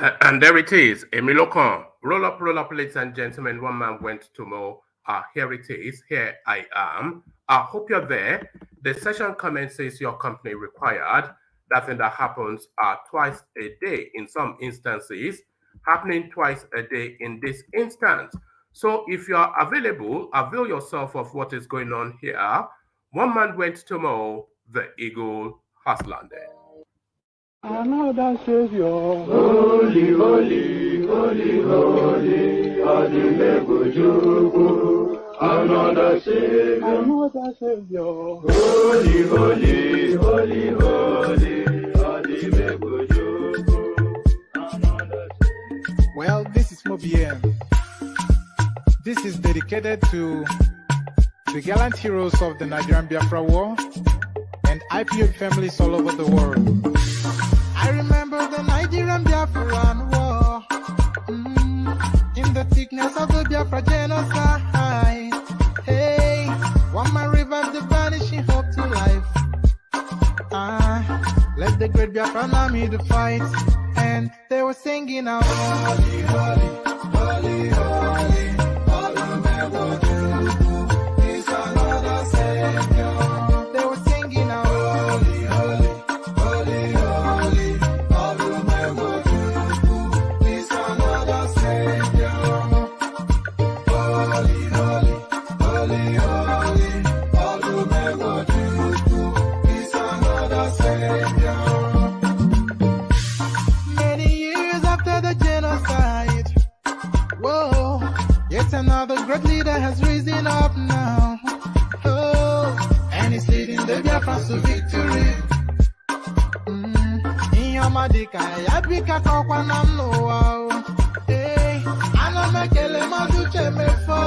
And there it is, Emilokon. Roll up, ladies and gentlemen. One man went to mow. Here it is. Here I am. I hope you're there. The session commences your company required. That thing that happens twice a day in some instances, happening twice a day in this instance. So if you are available, avail yourself of what is going on here. One man went to mow. The eagle has landed. Another Savior, holy, holy, holy, holy, Adimebujuku. Another Savior, holy, holy, holy, holy, Adimebujuku. Well, this is Mobien. This is dedicated to the gallant heroes of the Nigerian Biafra War and IPO families all over the world. I remember the Nigerian Biafran war, in the thickness of the Biafra genocide. Hey, one man revived the vanishing hope to life. Let the great Biafran army to fight, and they were singing out, holy, holy, holy, holy, all the is another Savior. They were singing out, holy, holy, holy, holy, all the is another Savior. Holy, holy, holy, holy, all the is another Savior. Many years after the genocide, whoa, yet another great leader has risen up now. Oh, and he's leading the Biafrans to victory. Inyamadika yabika kwa namno. Hey, anamekele maduche mefo.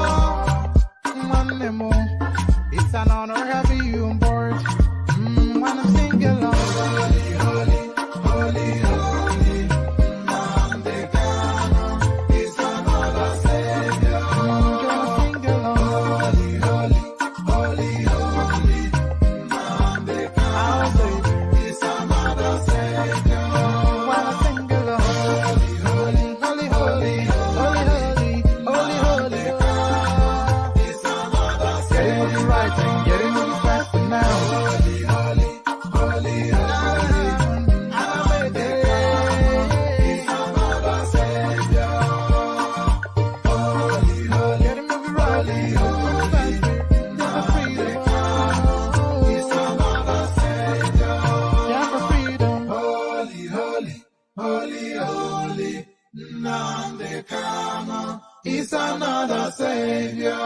Mwanemo, it's an honor having you on board. When I'm singing along, holy, holy, holy, holy, Namdekano is another Savior. Gonna sing along, holy, holy, holy, holy, Namdekano is another Savior. When I sing along, holy, holy, holy, holy, holy, holy, holy, is another Savior. Getting moving right and getting moving faster now. Holy, holy, holy, holy, is another Savior. Holy, holy, getting moving right, moving faster. Yeah, for freedom. Is another Savior. Yeah, for freedom. Holy, holy, holy, holy, Namdekano is another Savior.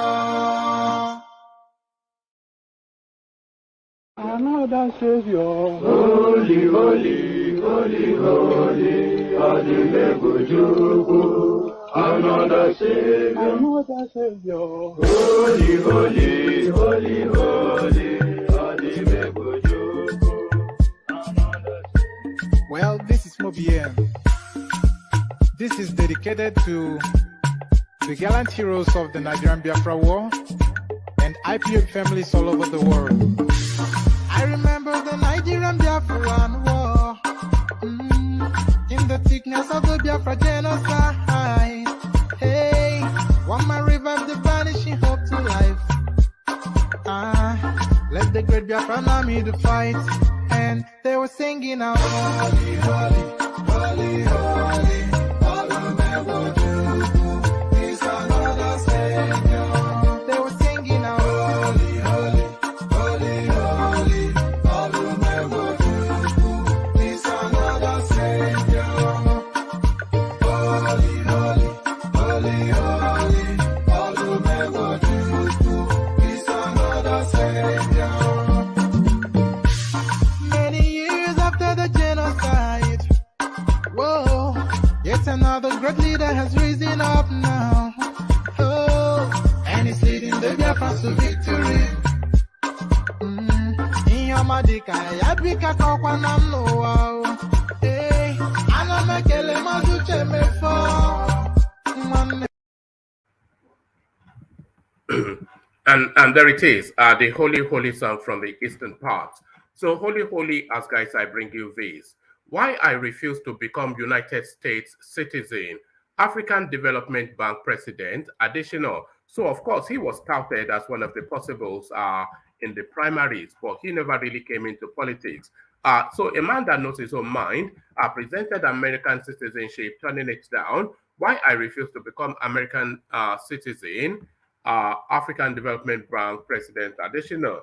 Another Savior, holy, holy, holy, holy, Adimebujuku. Another Savior, holy, holy, holy, holy, Adimebujuku. Well, this is Mobien. This is dedicated to the gallant heroes of the Nigerian Biafra War and IPO families all over the world. I remember the Nigerian Biafran war, in the thickness of the Biafra genocide. Hey, one man revived the vanishing hope to life. Let the great Biafran army to fight, and they were singing out, holy, holy, holy, holy, all the is another Savior. They were singing out, holy, holy, holy, holy, all the is another Savior. Holy, holy, holy, holy, all the is another Savior. Many years after the genocide, whoa, yet another great leader has risen up now. Oh, and he's leading the Biafrans to victory. Inyamadika yabika kwa namno. Hey, anamekele maduche mefo. And there it is, the Holy Holy song from the eastern part. So Holy Holy, as guys, I bring you this. Why I refuse to become United States citizen. African Development Bank President Adesina. So of course he was touted as one of the possibles in the primaries, but he never really came into politics. So a man that knows his own mind presented American citizenship, turning it down. Why I refuse to become American citizen. African Development Bank President Adesina.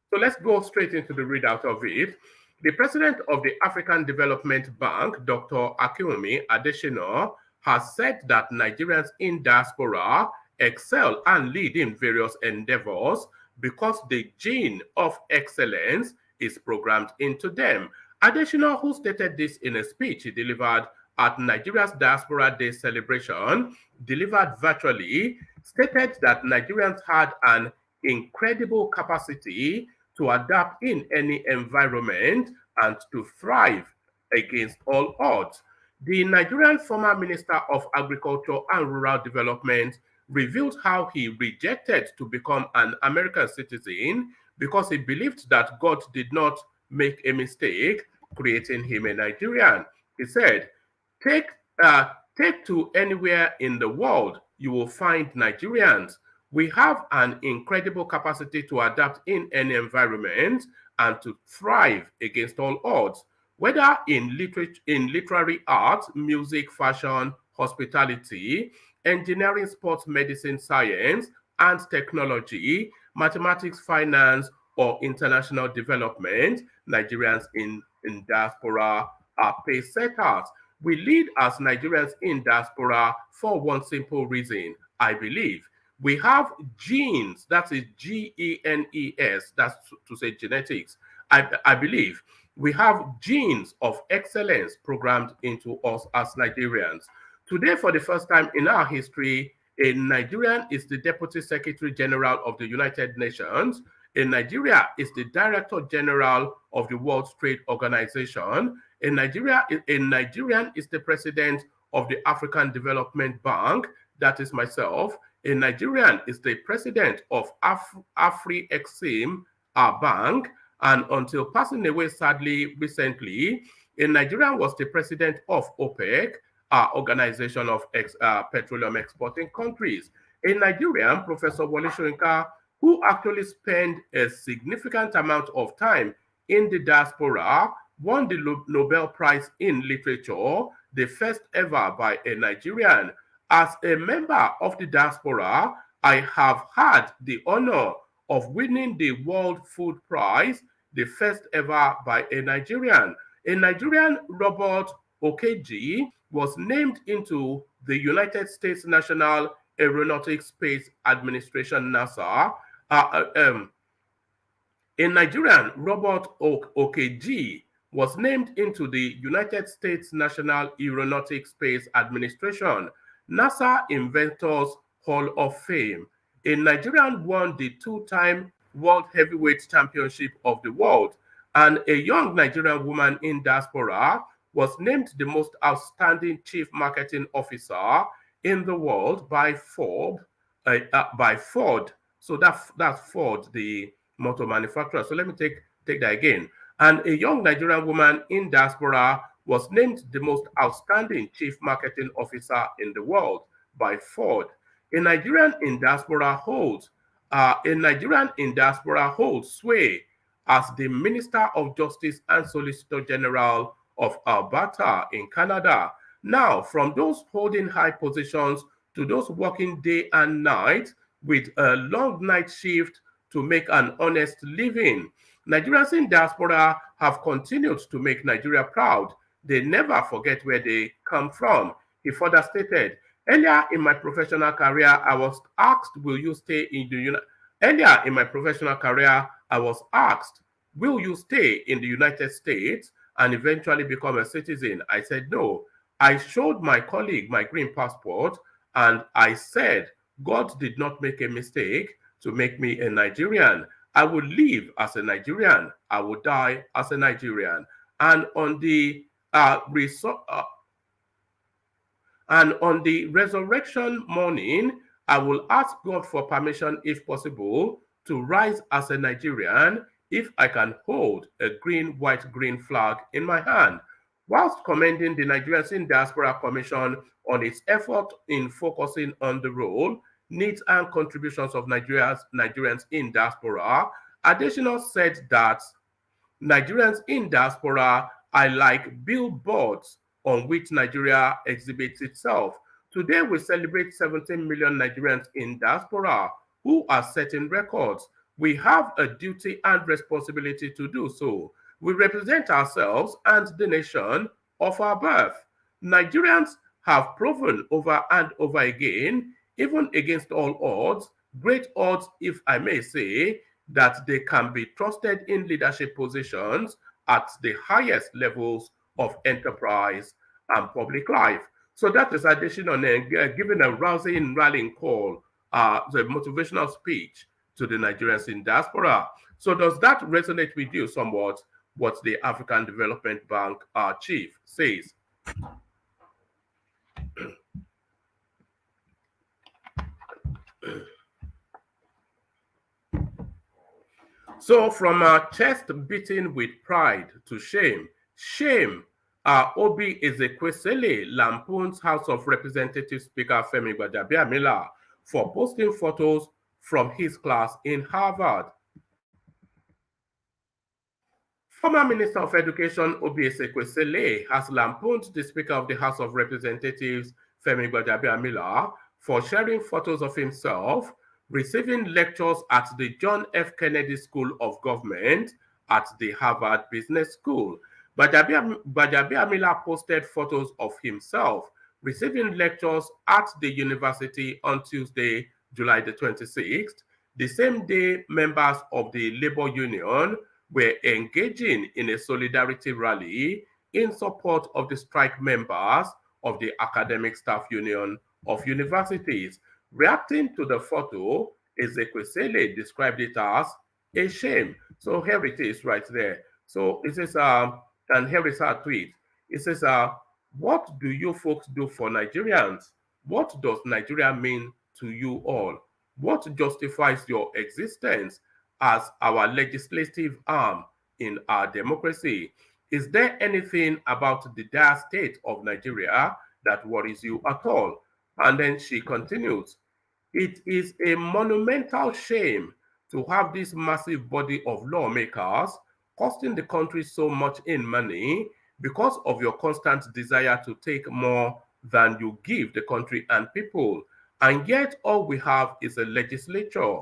So let's go straight into the readout of it. The president of the African Development Bank, Dr. Akinwunmi Adesina, has said that Nigerians in diaspora excel and lead in various endeavors because the gene of excellence is programmed into them. Adesina, who stated this in a speech he delivered at Nigeria's Diaspora Day celebration, delivered virtually, stated that Nigerians had an incredible capacity to adapt in any environment and to thrive against all odds. The Nigerian former Minister of Agriculture and Rural Development revealed how he rejected to become an American citizen because he believed that God did not make a mistake creating him a Nigerian. He said, take to anywhere in the world, you will find Nigerians. We have an incredible capacity to adapt in any environment and to thrive against all odds, whether in literary art, music, fashion, hospitality, engineering, sports, medicine, science, and technology, mathematics, finance, or international development. Nigerians in diaspora are pace setters. We lead as Nigerians in diaspora for one simple reason, I believe. We have genes, that is genes, that's to say genetics. I believe we have genes of excellence programmed into us as Nigerians. Today, for the first time in our history, a Nigerian is the Deputy Secretary General of the United Nations. A Nigeria is the Director General of the World Trade Organization. A Nigerian is the President of the African Development Bank, that is myself. A Nigerian is the president of Afri-Exim Bank, and until passing away sadly recently, a Nigerian was the president of OPEC, Organization of Petroleum Exporting Countries. A Nigerian, Professor Wole Soyinka, who actually spent a significant amount of time in the diaspora, won the Nobel Prize in Literature, the first ever by a Nigerian. As a member of the diaspora, I have had the honor of winning the World Food Prize, the first ever by a Nigerian. A Nigerian, Robert Okeji, was named into the United States National Aeronautics Space Administration, NASA. A Nigerian, Robert Okeji, was named into the United States National Aeronautics Space Administration, NASA Inventors Hall of Fame. A Nigerian won the two-time World Heavyweight Championship of the world, and a young Nigerian woman in diaspora was named the most outstanding Chief Marketing Officer in the world by Ford. So that's Ford, the motor manufacturer. So let me take that again. And a young Nigerian woman in diaspora was named the most outstanding Chief Marketing Officer in the world by Ford. A Nigerian in diaspora holds sway as the Minister of Justice and Solicitor General of Alberta in Canada. Now, from those holding high positions to those working day and night with a long night shift to make an honest living, Nigerians in diaspora have continued to make Nigeria proud. They never forget where they come from. He further stated, earlier in my professional career, I was asked, will you stay in the United States and eventually become a citizen? I said no. I showed my colleague my green passport and I said, God did not make a mistake to make me a Nigerian. I will live as a Nigerian. I will die as a Nigerian. And on the resurrection morning, I will ask God for permission, if possible, to rise as a Nigerian if I can hold a green, white, green flag in my hand, whilst commending the Nigerians in Diaspora Commission on its effort in focusing on the role, needs, and contributions of Nigerians in diaspora. Adesina said that Nigerians in diaspora are like billboards on which Nigeria exhibits itself. Today, we celebrate 17 million Nigerians in diaspora who are setting records. We have a duty and responsibility to do so. We represent ourselves and the nation of our birth. Nigerians have proven over and over again, even against all odds, great odds, if I may say, that they can be trusted in leadership positions at the highest levels of enterprise and public life. So that is Adesina giving a rousing rallying call, the motivational speech to the Nigerians in diaspora. So does that resonate with you somewhat, what the African Development Bank chief says? So from chest beating with pride to shame, Obi Ezekwesili lampoons House of Representatives Speaker Femi Gbajabiamila for posting photos from his class in Harvard. Former Minister of Education Obi Ezekwesili has lampooned the Speaker of the House of Representatives Femi Gbajabiamila for sharing photos of himself receiving lectures at the John F. Kennedy School of Government at the Harvard Business School. Gbajabiamila posted photos of himself receiving lectures at the university on Tuesday, July the 26th, the same day members of the labor union were engaging in a solidarity rally in support of the strike members of the Academic Staff Union of Universities. Reacting to the photo, Ezekwesili described it as a shame. So here it is right there. So it says, and here is her tweet. It says, what do you folks do for Nigerians? What does Nigeria mean to you all? What justifies your existence as our legislative arm in our democracy? Is there anything about the dire state of Nigeria that worries you at all? And then she continues, it is a monumental shame to have this massive body of lawmakers costing the country so much in money because of your constant desire to take more than you give the country and people. And yet all we have is a legislature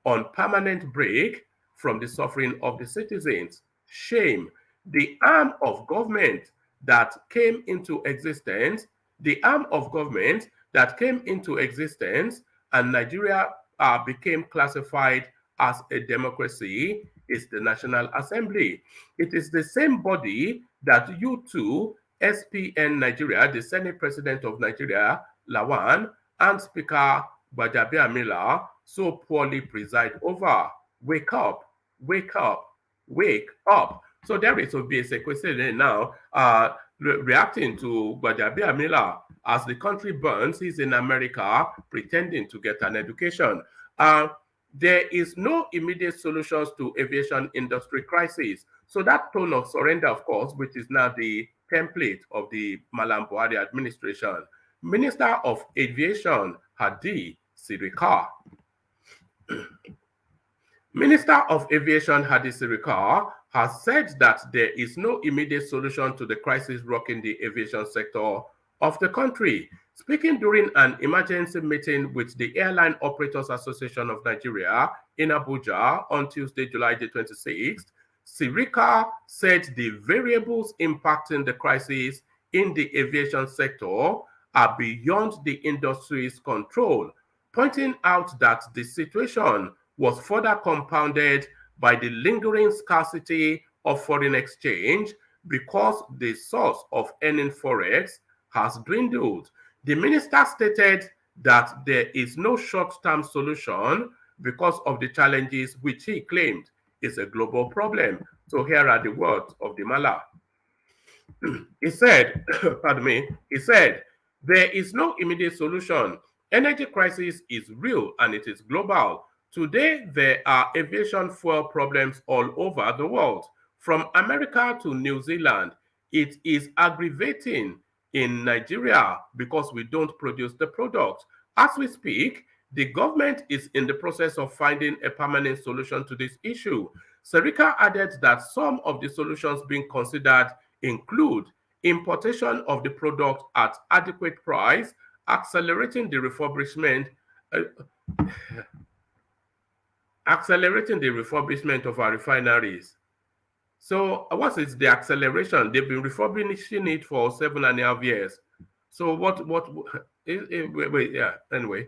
on permanent break from the suffering of the citizens. Shame. The arm of government that came into existence, and Nigeria became classified as a democracy is the National Assembly. It is the same body that you two, SPN Nigeria, the Senate President of Nigeria, Lawan, and Speaker Gbajabiamila so poorly preside over. Wake up, wake up, wake up. So there is Obi Ezekwesili now reacting to Gbajabiamila. As the country burns, he's in America pretending to get an education. There is no immediate solutions to aviation industry crisis. So that tone of surrender, of course, which is now the template of the Malam Buhari administration. Minister of Aviation, Hadi Sirika. Minister of Aviation Hadi Sirika has said that there is no immediate solution to the crisis rocking the aviation sector of the country. Speaking during an emergency meeting with the Airline Operators Association of Nigeria in Abuja on Tuesday, July the 26th, Sirika said the variables impacting the crisis in the aviation sector are beyond the industry's control, pointing out that the situation was further compounded by the lingering scarcity of foreign exchange because the source of earning forex has dwindled. The minister stated that there is no short-term solution because of the challenges which he claimed is a global problem. So here are the words of the Mala. He said, pardon me, he said, there is no immediate solution. Energy crisis is real and it is global. Today, there are aviation fuel problems all over the world. From America to New Zealand, it is aggravating in Nigeria because we don't produce the product. As we speak, the government is in the process of finding a permanent solution to this issue. Serika added that some of the solutions being considered include importation of the product at adequate price, accelerating the refurbishment of our refineries. So what is the acceleration? They've been refurbishing it for 7.5 years. So wait, anyway.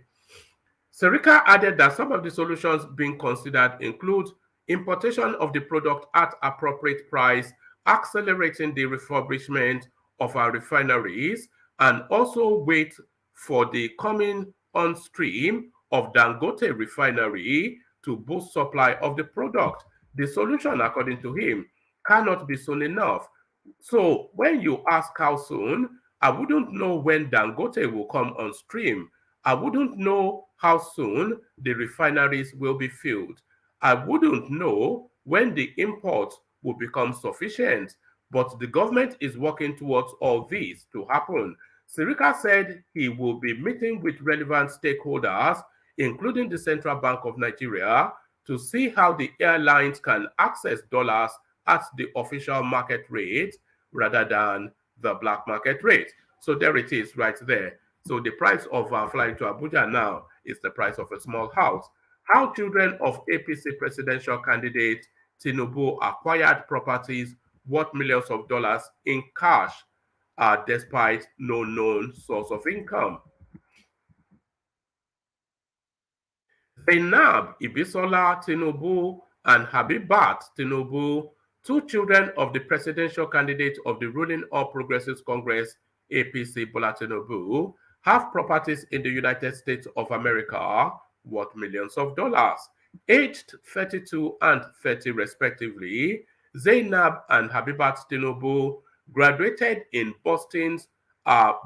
Serika added that some of the solutions being considered include importation of the product at appropriate price, accelerating the refurbishment of our refineries, and also wait for the coming on stream of Dangote refinery to boost supply of the product. The solution, according to him, cannot be soon enough. So when you ask how soon, I wouldn't know when Dangote will come on stream. I wouldn't know how soon the refineries will be filled. I wouldn't know when the imports will become sufficient, but the government is working towards all this to happen. Serika said he will be meeting with relevant stakeholders, including the Central Bank of Nigeria, to see how the airlines can access dollars at the official market rate rather than the black market rate. So there it is right there. So the price of flying to Abuja now is the price of a small house. How children of APC presidential candidate Tinubu acquired properties worth millions of dollars in cash despite no known source of income. Zainab Ibisola Tinubu and Habibat Tinubu, two children of the presidential candidate of the ruling All Progressives Congress, APC Bola Tinubu, have properties in the United States of America worth millions of dollars. Aged 32 and 30 respectively, Zainab and Habibat Tinubu graduated in Boston's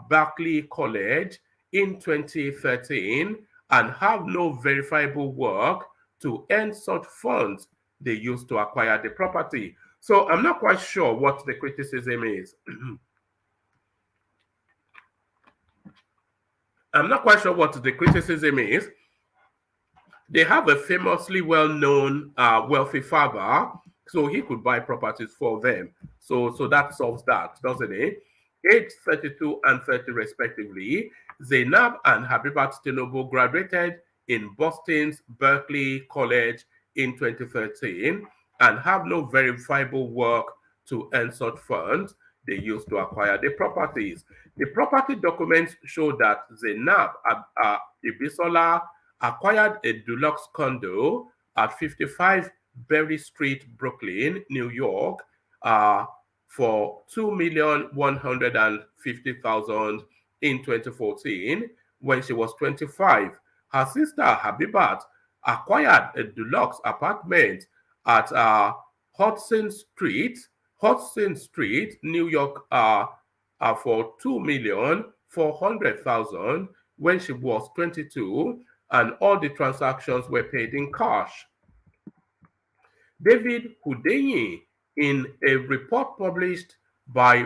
Berkeley College in 2013 and have no verifiable work to earn such funds they used to acquire the property. So I'm not quite sure what the criticism is. I'm not quite sure what the criticism is. They have a famously well-known wealthy father, so he could buy properties for them. So that solves that, doesn't it? Age 32 and 30 respectively, Zainab and Habibat Tinubu graduated in Boston's Berkeley College in 2013 and have no verifiable work to earn such funds they used to acquire the properties. The property documents show that Zainab Ibisola acquired a deluxe condo at 55 Berry Street, Brooklyn, New York, for $2,150,000 in 2014 when she was 25. Her sister Habibat acquired a deluxe apartment at Hudson Street, New York, for $2,400,000 when she was 22, and all the transactions were paid in cash. David Hundeyin, in a report published by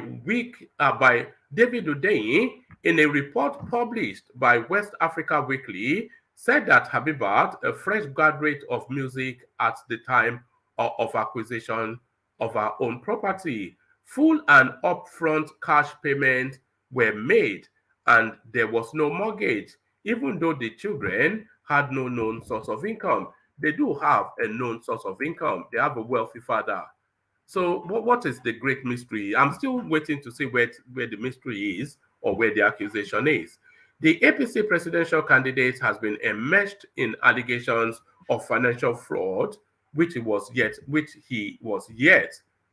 West Africa Weekly, said that Habibat, a fresh graduate of music at the time of acquisition of her own property, full and upfront cash payments were made and there was no mortgage, even though the children had no known source of income. They do have a known source of income. They have a wealthy father. So what is the great mystery? I'm still waiting to see where the mystery is or where the accusation is. The APC presidential candidate has been enmeshed in allegations of financial fraud, which he was yet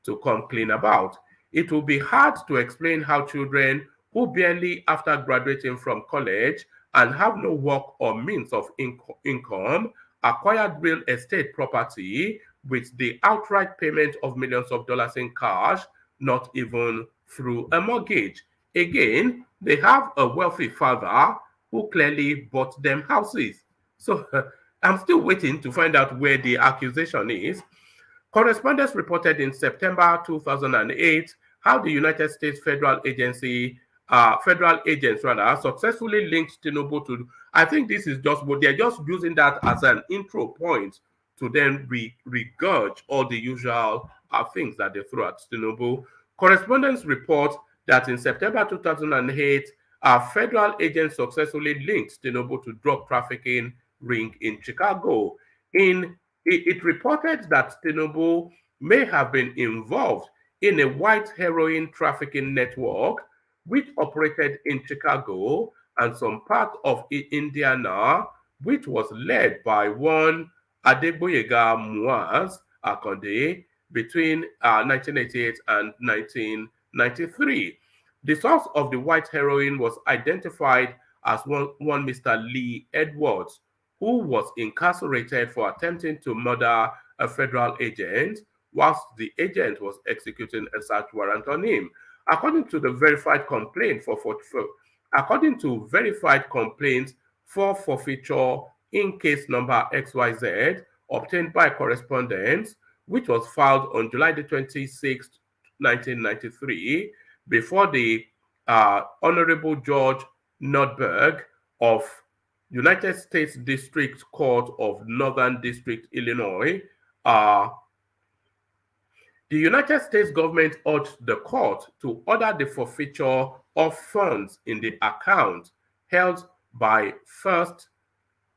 to come clean about. It will be hard to explain how children who barely after graduating from college and have no work or means of income acquired real estate property with the outright payment of millions of dollars in cash, not even through a mortgage. Again, they have a wealthy father who clearly bought them houses. So I'm still waiting to find out where the accusation is. Correspondents reported in September 2008 how the United States federal agents rather successfully linked Tinubu to. I think this is just what they're just using that as an intro point to then regurge all the usual things that they throw at Tinubu. Correspondents report that in September 2008, federal agents successfully linked Tinubu to drug trafficking ring in Chicago. It reported that Tinubu may have been involved in a white heroin trafficking network which operated in Chicago and some part of Indiana, which was led by one Adegboyega Muaz Akande between 1988 and 1993. The source of the white heroin was identified as one Mr. Lee Edwards, who was incarcerated for attempting to murder a federal agent whilst the agent was executing a search warrant on him. According to the verified complaint according to verified complaints for forfeiture in case number XYZ obtained by correspondence, which was filed on July the 26th, 1993, before the Honorable George Nordberg of United States District Court of Northern District, Illinois. The United States government urged the court to order the forfeiture of funds in the account held by First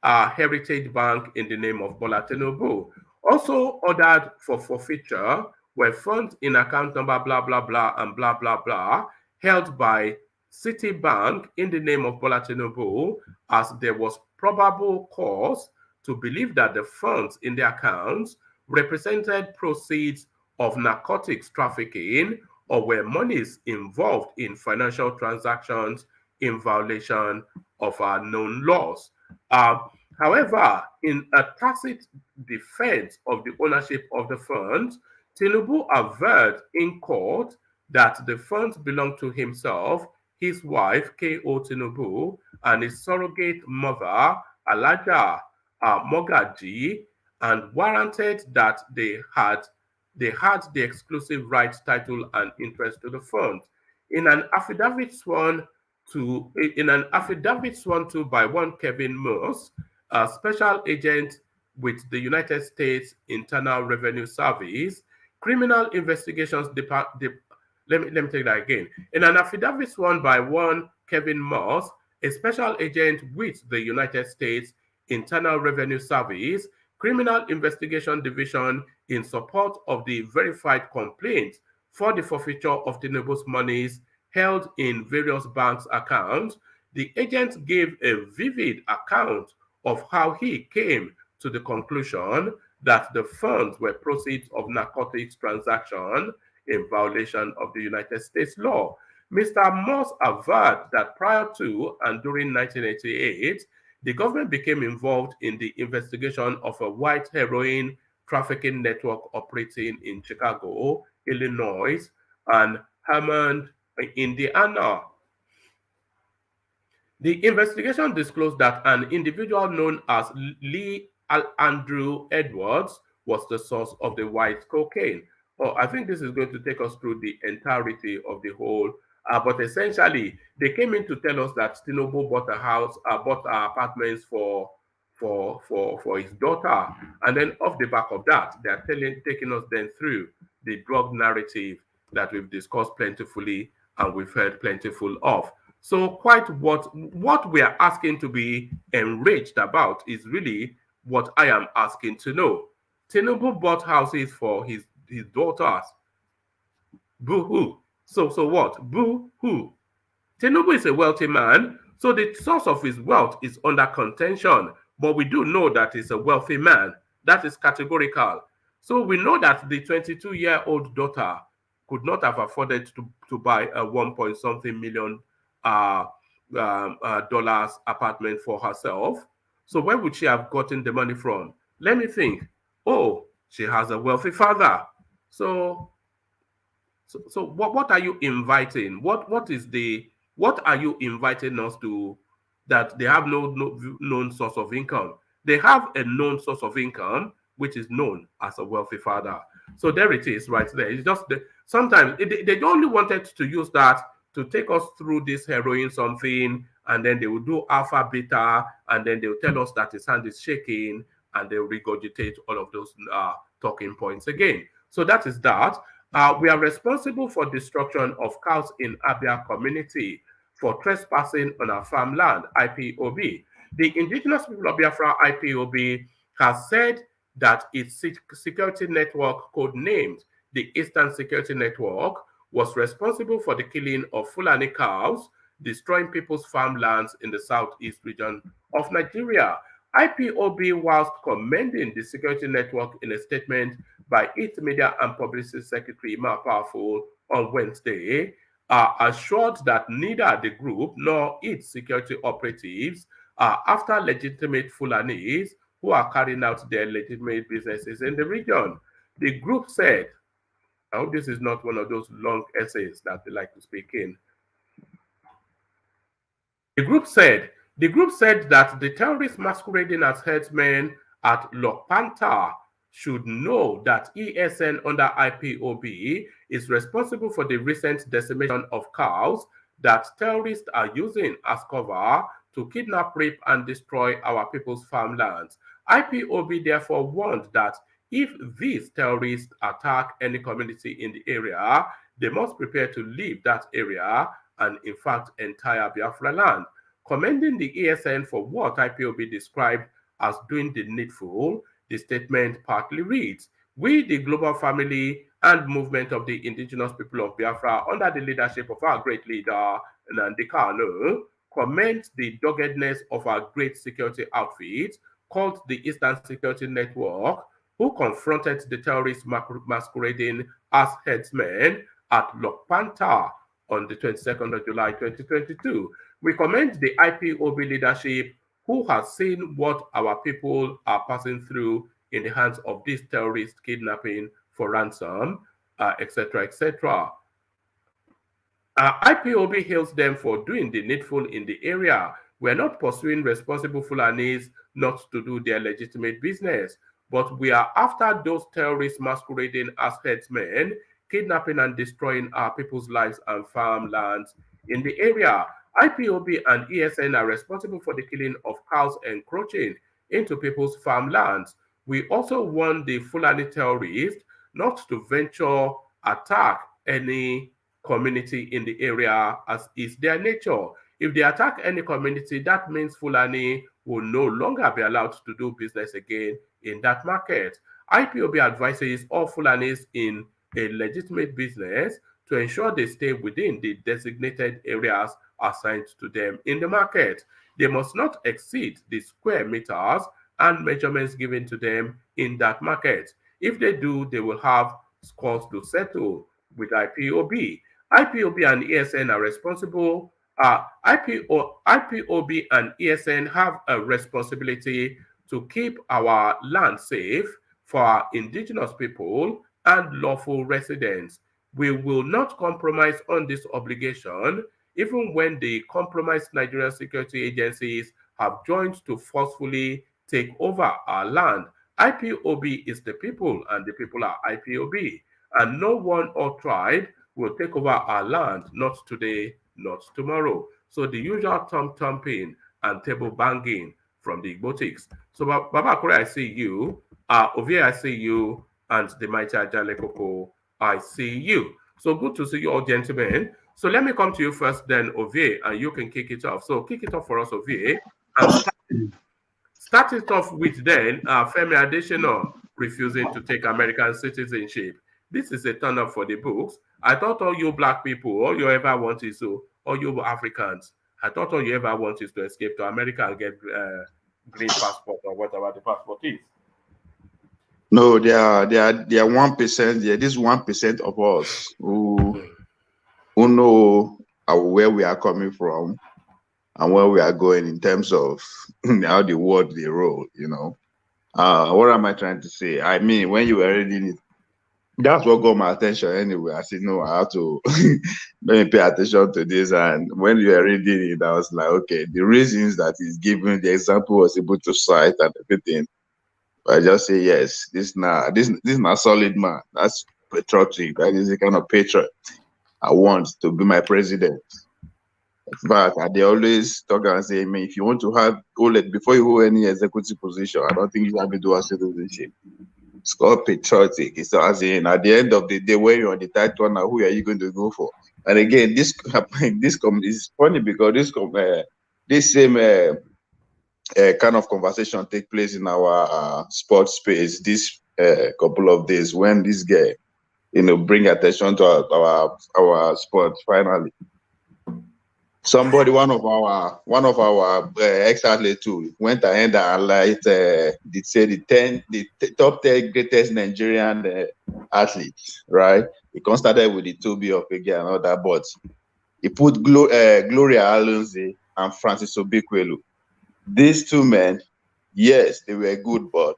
Heritage Bank in the name of Bola Tinubu. Also ordered for forfeiture were funds in account number blah, blah, blah, and blah, blah, blah, held by Citibank in the name of Bola Tinubu, as there was probable cause to believe that the funds in the accounts represented proceeds of narcotics trafficking or were monies involved in financial transactions in violation of our known laws. However, in a tacit defense of the ownership of the funds, Tinubu averred in court that the funds belonged to himself, his wife, K.O. Tinubu, and his surrogate mother, Alaja Mogaji, and warranted that they had the exclusive rights, title, and interest to the funds. In an affidavit sworn to by one Kevin Moss, a special agent with the United States Internal Revenue Service, Criminal Investigations Department. Let me take that again. In an affidavit sworn by one Kevin Moss, a special agent with the United States Internal Revenue Service, Criminal Investigation Division, in support of the verified complaint for the forfeiture of Tinubu's monies held in various banks' accounts, the agent gave a vivid account of how he came to the conclusion that the funds were proceeds of narcotics transaction in violation of the United States law. Mr. Moss averred that prior to and during 1988, the government became involved in the investigation of a white heroin trafficking network operating in Chicago, Illinois, and Hammond, Indiana. The investigation disclosed that an individual known as Lee Andrew Edwards was the source of the white cocaine. Oh, I think this is going to take us through the entirety of the whole. But essentially, they came in to tell us that Tinubu bought apartments for his daughter, and then off the back of that, they are taking us then through the drug narrative that we've discussed plentifully and we've heard plentiful of. So quite what we are asking to be enraged about is really what I am asking to know. Tinubu bought houses for his daughters. Boo-hoo. So what? Boo-hoo. Tinubu is a wealthy man, so the source of his wealth is under contention, but we do know that he's a wealthy man. That is categorical. So we know that the 22-year-old daughter could not have afforded to buy a 1-point-something million dollars apartment for herself. So where would she have gotten the money from? Let me think. Oh, she has a wealthy father. So what are you inviting? What are you inviting us to that they have no known source of income? They have a known source of income, which is known as a wealthy father. So there it is right there. It's just sometimes they only wanted to use that to take us through this heroin something, and then they will do alpha beta, and then they'll tell us that his hand is shaking, and they'll regurgitate all of those talking points again. So that is that. We are responsible for destruction of cows in Abia community for trespassing on our farmland, IPOB. The indigenous people of Biafra, IPOB, has said that its security network, codenamed the Eastern Security Network, was responsible for the killing of Fulani cows, destroying people's farmlands in the southeast region of Nigeria. IPOB, whilst commending the security network in a statement by its media and publicity secretary, Ima Powerful, on Wednesday, assured that neither the group nor its security operatives are after legitimate Fulanis who are carrying out their legitimate businesses in the region. The group said, I hope this is not one of those long essays that they like to speak in. The group said that the terrorists masquerading as headsmen at Lokpanta should know that ESN under IPOB is responsible for the recent decimation of cows that terrorists are using as cover to kidnap, rape, and destroy our people's farmlands. IPOB therefore warned that if these terrorists attack any community in the area, they must prepare to leave that area and, in fact, entire Biafra land. Commending the ESN for what IPOB described as doing the needful, the statement partly reads, "We, the global family and movement of the indigenous people of Biafra, under the leadership of our great leader, Nnamdi Kanu, commend the doggedness of our great security outfit, called the Eastern Security Network, who confronted the terrorists masquerading as headsmen at Lokpanta on the 22nd of July 2022. We commend the IPOB leadership who has seen what our people are passing through in the hands of these terrorists kidnapping for ransom, etc., etc. IPOB hails them for doing the needful in the area. We're not pursuing responsible Fulanis not to do their legitimate business, but we are after those terrorists masquerading as headsmen, kidnapping and destroying our people's lives and farmlands in the area. IPOB and ESN are responsible for the killing of cows encroaching into people's farmlands. We also warn the Fulani terrorists not to venture attack any community in the area, as is their nature. If they attack any community, that means Fulani will no longer be allowed to do business again in that market. IPOB advises all Fulanis in a legitimate business to ensure they stay within the designated areas assigned to them in the market. They must not exceed the square meters and measurements given to them in that market. If they do, they will have scores to settle with IPOB. IPOB and ESN are responsible. IPOB and ESN have a responsibility to keep our land safe for our indigenous people and lawful residents. We will not compromise on this obligation, even when the compromised Nigerian security agencies have joined to forcefully take over our land. IPOB is the people, and the people are IPOB, and no one or tribe will take over our land, not today, not tomorrow. So the usual thump-thumping and table banging from the Igbotics. So Baba Kure, I see you. Ovie, I see you. And the mighty Ajale Koko, I see you. So good to see you all, gentlemen. So let me come to you first, then Ovie, and you can kick it off. So kick it off for us, Ovie. And start it off with then Femi Adesina refusing to take American citizenship. This is a turn up for the books. I thought all you black people, all you ever want is to, all you Africans, I thought all you ever want is to escape to America and get green passport or whatever the passport is. No, they are 1%. Yeah, this 1% of us who know where we are coming from and where we are going in terms of how the world they roll. You know, what am I trying to say? I mean, when you were reading it, That's what got my attention anyway. I said, no, I have to let me pay attention to this. And when you are reading it, I was like, okay, the reasons that he's given, the example was able to cite and everything. But I just say, yes, this not solid man. That's patriotic. That is the kind of patriot I want to be my president. In fact, they always talk and say, man, if you want to have OLED before you hold any executive position, I don't think you have to do a citizenship. It's called patriotic. It's as in at the end of the day, when you're on the title now, who are you going to go for? And again, this is funny because this same kind of conversation take place in our sports space this couple of days when this guy, bring attention to our sport finally. Somebody, one of our ex-athletes too, went ahead and the top 10 greatest Nigerian athletes, right? He started with the Toby of again and all that, but he put Gloria Alonso and Francis Obikwelu. These two men, yes, they were good, but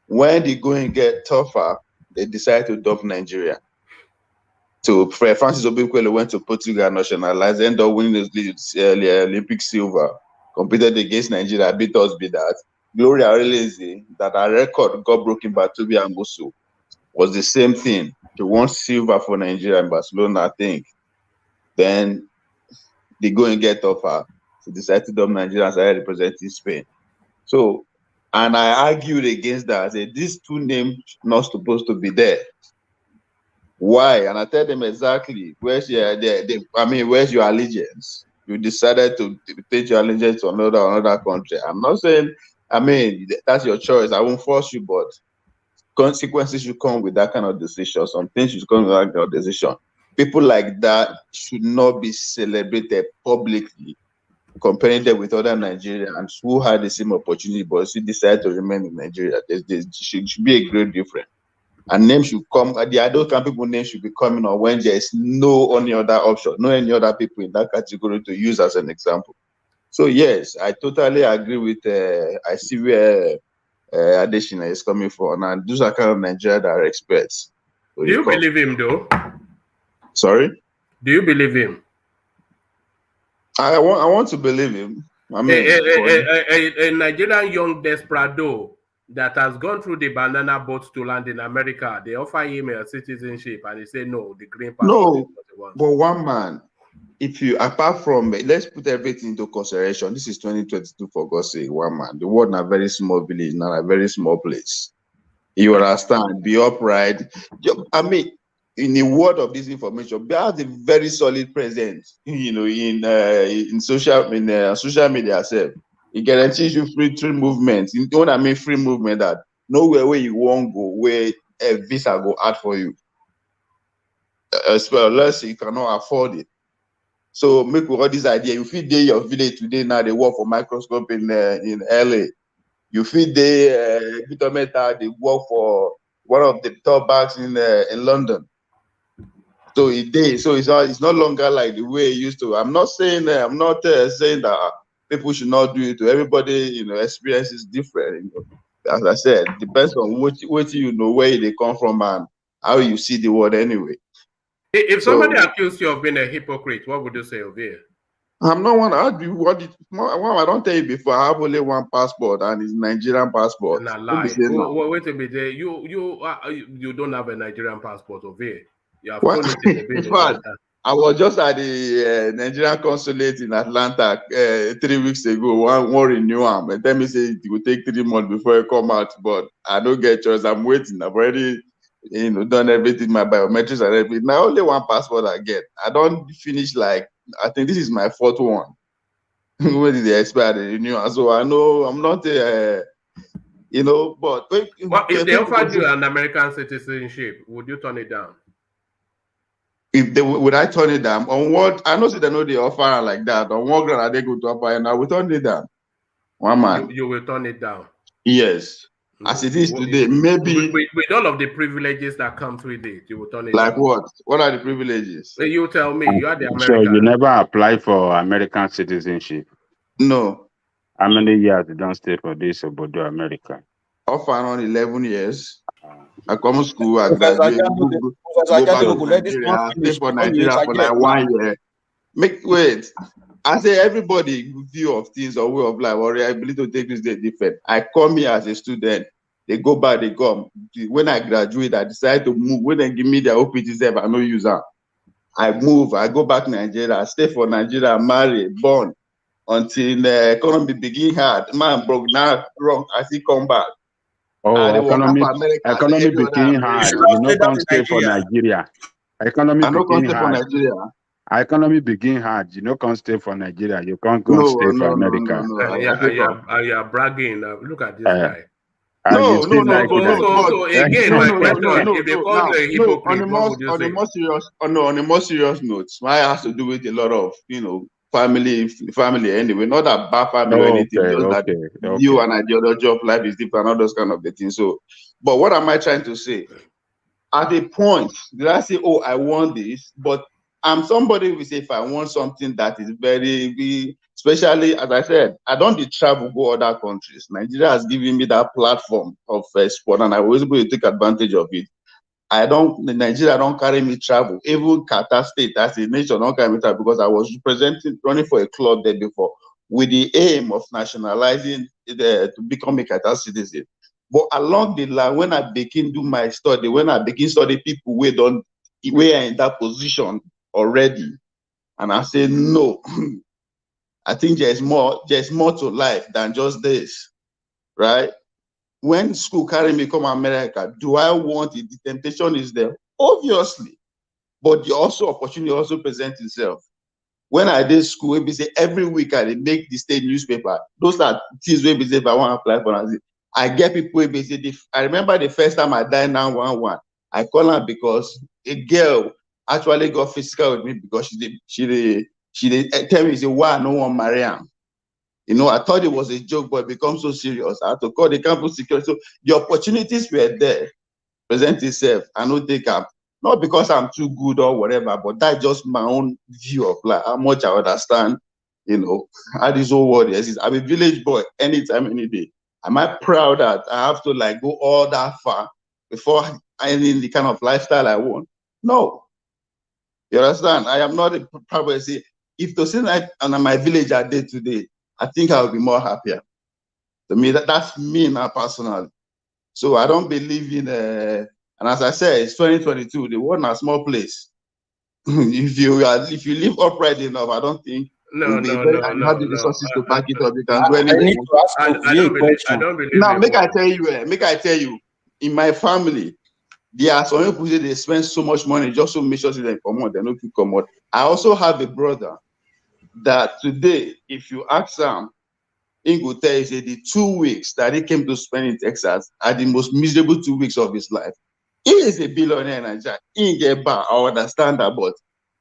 when the going get tougher, they decided to dump Nigeria. So Francis Obikwelu went to Portugal, nationalized, ended up winning the Olympic silver, competed against Nigeria, beat us, beat that. Gloria Alonso, that our record got broken by Toby Amusu, was the same thing. She won silver for Nigeria in Barcelona, I think. Then they go and get tougher. So decided to dump Nigeria and started representing Spain. So, and I argued against that. I said, these two names not supposed to be there. Why? And I tell them exactly where's your allegiance? You decided to take your allegiance to another country. I'm not saying, that's your choice. I won't force you, but consequences should come with that kind of decision. Some things should come with that kind of decision. People like that should not be celebrated publicly, comparing them with other Nigerians who had the same opportunity but still decided to remain in Nigeria. There should be a great difference. And names should come, the adult people names should be coming on when there is no any other option, no any other people in that category to use as an example. So yes, I totally agree with, I see where Adesina is coming from, and those are kind of Nigeria that are experts. Do you believe him though? Sorry? Do you believe him? I want to believe him. A Nigerian young desperado that has gone through the banana boat to land in America, they offer him a citizenship and he said no, the green passport. No, but one man, if you, apart from, let's put everything into consideration. This is 2022 for God's sake, one man. The world in a very small village, not a very small place. You understand? Be upright. In the world of this information, be has a very solid presence, in social media itself. It guarantees you free movement. You know what I mean? Free movement that nowhere where you won't go, where a visa go out for you. As well, unless you cannot afford it. So make all this idea. You feed your village today now. They work for microscope in LA. You feed they work for one of the top banks in London. So it's no longer like the way it used to. I'm not saying that people should not do it. To everybody, experience is different. As I said, depends on what where they come from and how you see the world anyway. If somebody accused you of being a hypocrite, what would you say of it? I'm not one. I don't tell you before. I have only one passport, and it's Nigerian passport. Not lie. Wait a minute. You don't have a Nigerian passport of it. You have in fact, I was just at the Nigerian consulate in Atlanta 3 weeks ago. One renew am, and tell me say it will take 3 months before I come out. But I don't get choice. I'm waiting. I've already done everything, my biometrics and everything. Now only one passport I get. I don't finish I think this is my 4th one. When did they expire the renewal? So I know I'm not but if they offered you an American citizenship, would you turn it down? Would I turn it down? On what? I know they know they offer like that. On what ground are they going to offer? And I will turn it down. One man. You will turn it down. Yes. As it is today, maybe with all of the privileges that comes with it, you will turn it like down. what? What are the privileges? You tell me. You are the American. So you never apply for American citizenship? No. How many years you don't stay for this Obodo America? Off and on 11 years. I come to school, I Professor graduate, Akinwunmi, go back to let this Nigeria, man stay finish for before you Nigeria for like interject 1 now. year. Wait. I say everybody view of things or way of life or ability to take this day different. I come here as a student, they go back, they come. When I graduate, I decide to move. When they give me their OPT, I no use them. I move, I go back to Nigeria, I stay for Nigeria, marry, born until the economy begin hard. Man broke now wrong, I still come back. Oh, I work economy, for America, economy every other became hard. American. You know, can't stay for Nigeria. Economy I no come became stay for hard. Nigeria. Economy begin hard. You know, can't stay for Nigeria. You can't go and stay for America. You are bragging. Look at this guy. You No. still like that. So again, my question: if they call you a hypocrite, On what would you say? a more serious note, mine has to do with a lot of family anyway. Not that bad family or anything, just that you and the other job life is different, all those kind of the things. So, but what am I trying to say? At a point, did I say, "Oh, I want this"? But I'm somebody who say, if I want something that is very, especially as I said, I don't travel go other countries. Nigeria has given me that platform of sport, and I was able to take advantage of it. Nigeria don't carry me travel. Even Qatar State, as a nation, don't carry me travel because I was running for a club there before with the aim of nationalizing to become a Qatar citizen. But along the line, when I begin do my study, when I begin study people who are in that position already, and I say no, I think there's more to life than just this, right? When school carry me come America, do I want it? The temptation is there, obviously, but the opportunity also presents itself. When I did school, we say every week I make the state newspaper. Those are things where we say if I want to apply for it. I get people who say I remember the first time I died 911. I call her because a girl actually got physical with me because she did tell me, say, why no one marry him. I thought it was a joke, but it becomes so serious. I had to call the campus security. So the opportunities were there, present itself. I don't take up. Not because I'm too good or whatever, but that's just my own view of life, how much I understand, how this whole world is. I'm a village boy anytime, any day. Am I proud that I have to go all that far before I need the kind of lifestyle I want? No. You understand? I am not a proud person. If to say I'm my village I did today, I think I will be more happier. To me, that's me now personally. So I don't believe in and as I said, it's 2022. The world is a small place. if you live upright enough, I don't think No. have the resources to back it up. You can do anything. I need to ask you a question. I don't believe now. Make I tell you, in my family, there are some people say they spend so much money just to make sure they come out. They don't come out. I also have a brother that today, if you ask him, he will tell you the 2 weeks that he came to spend in Texas are the most miserable 2 weeks of his life. He is a billionaire in Nigeria. He get back. I understand that, but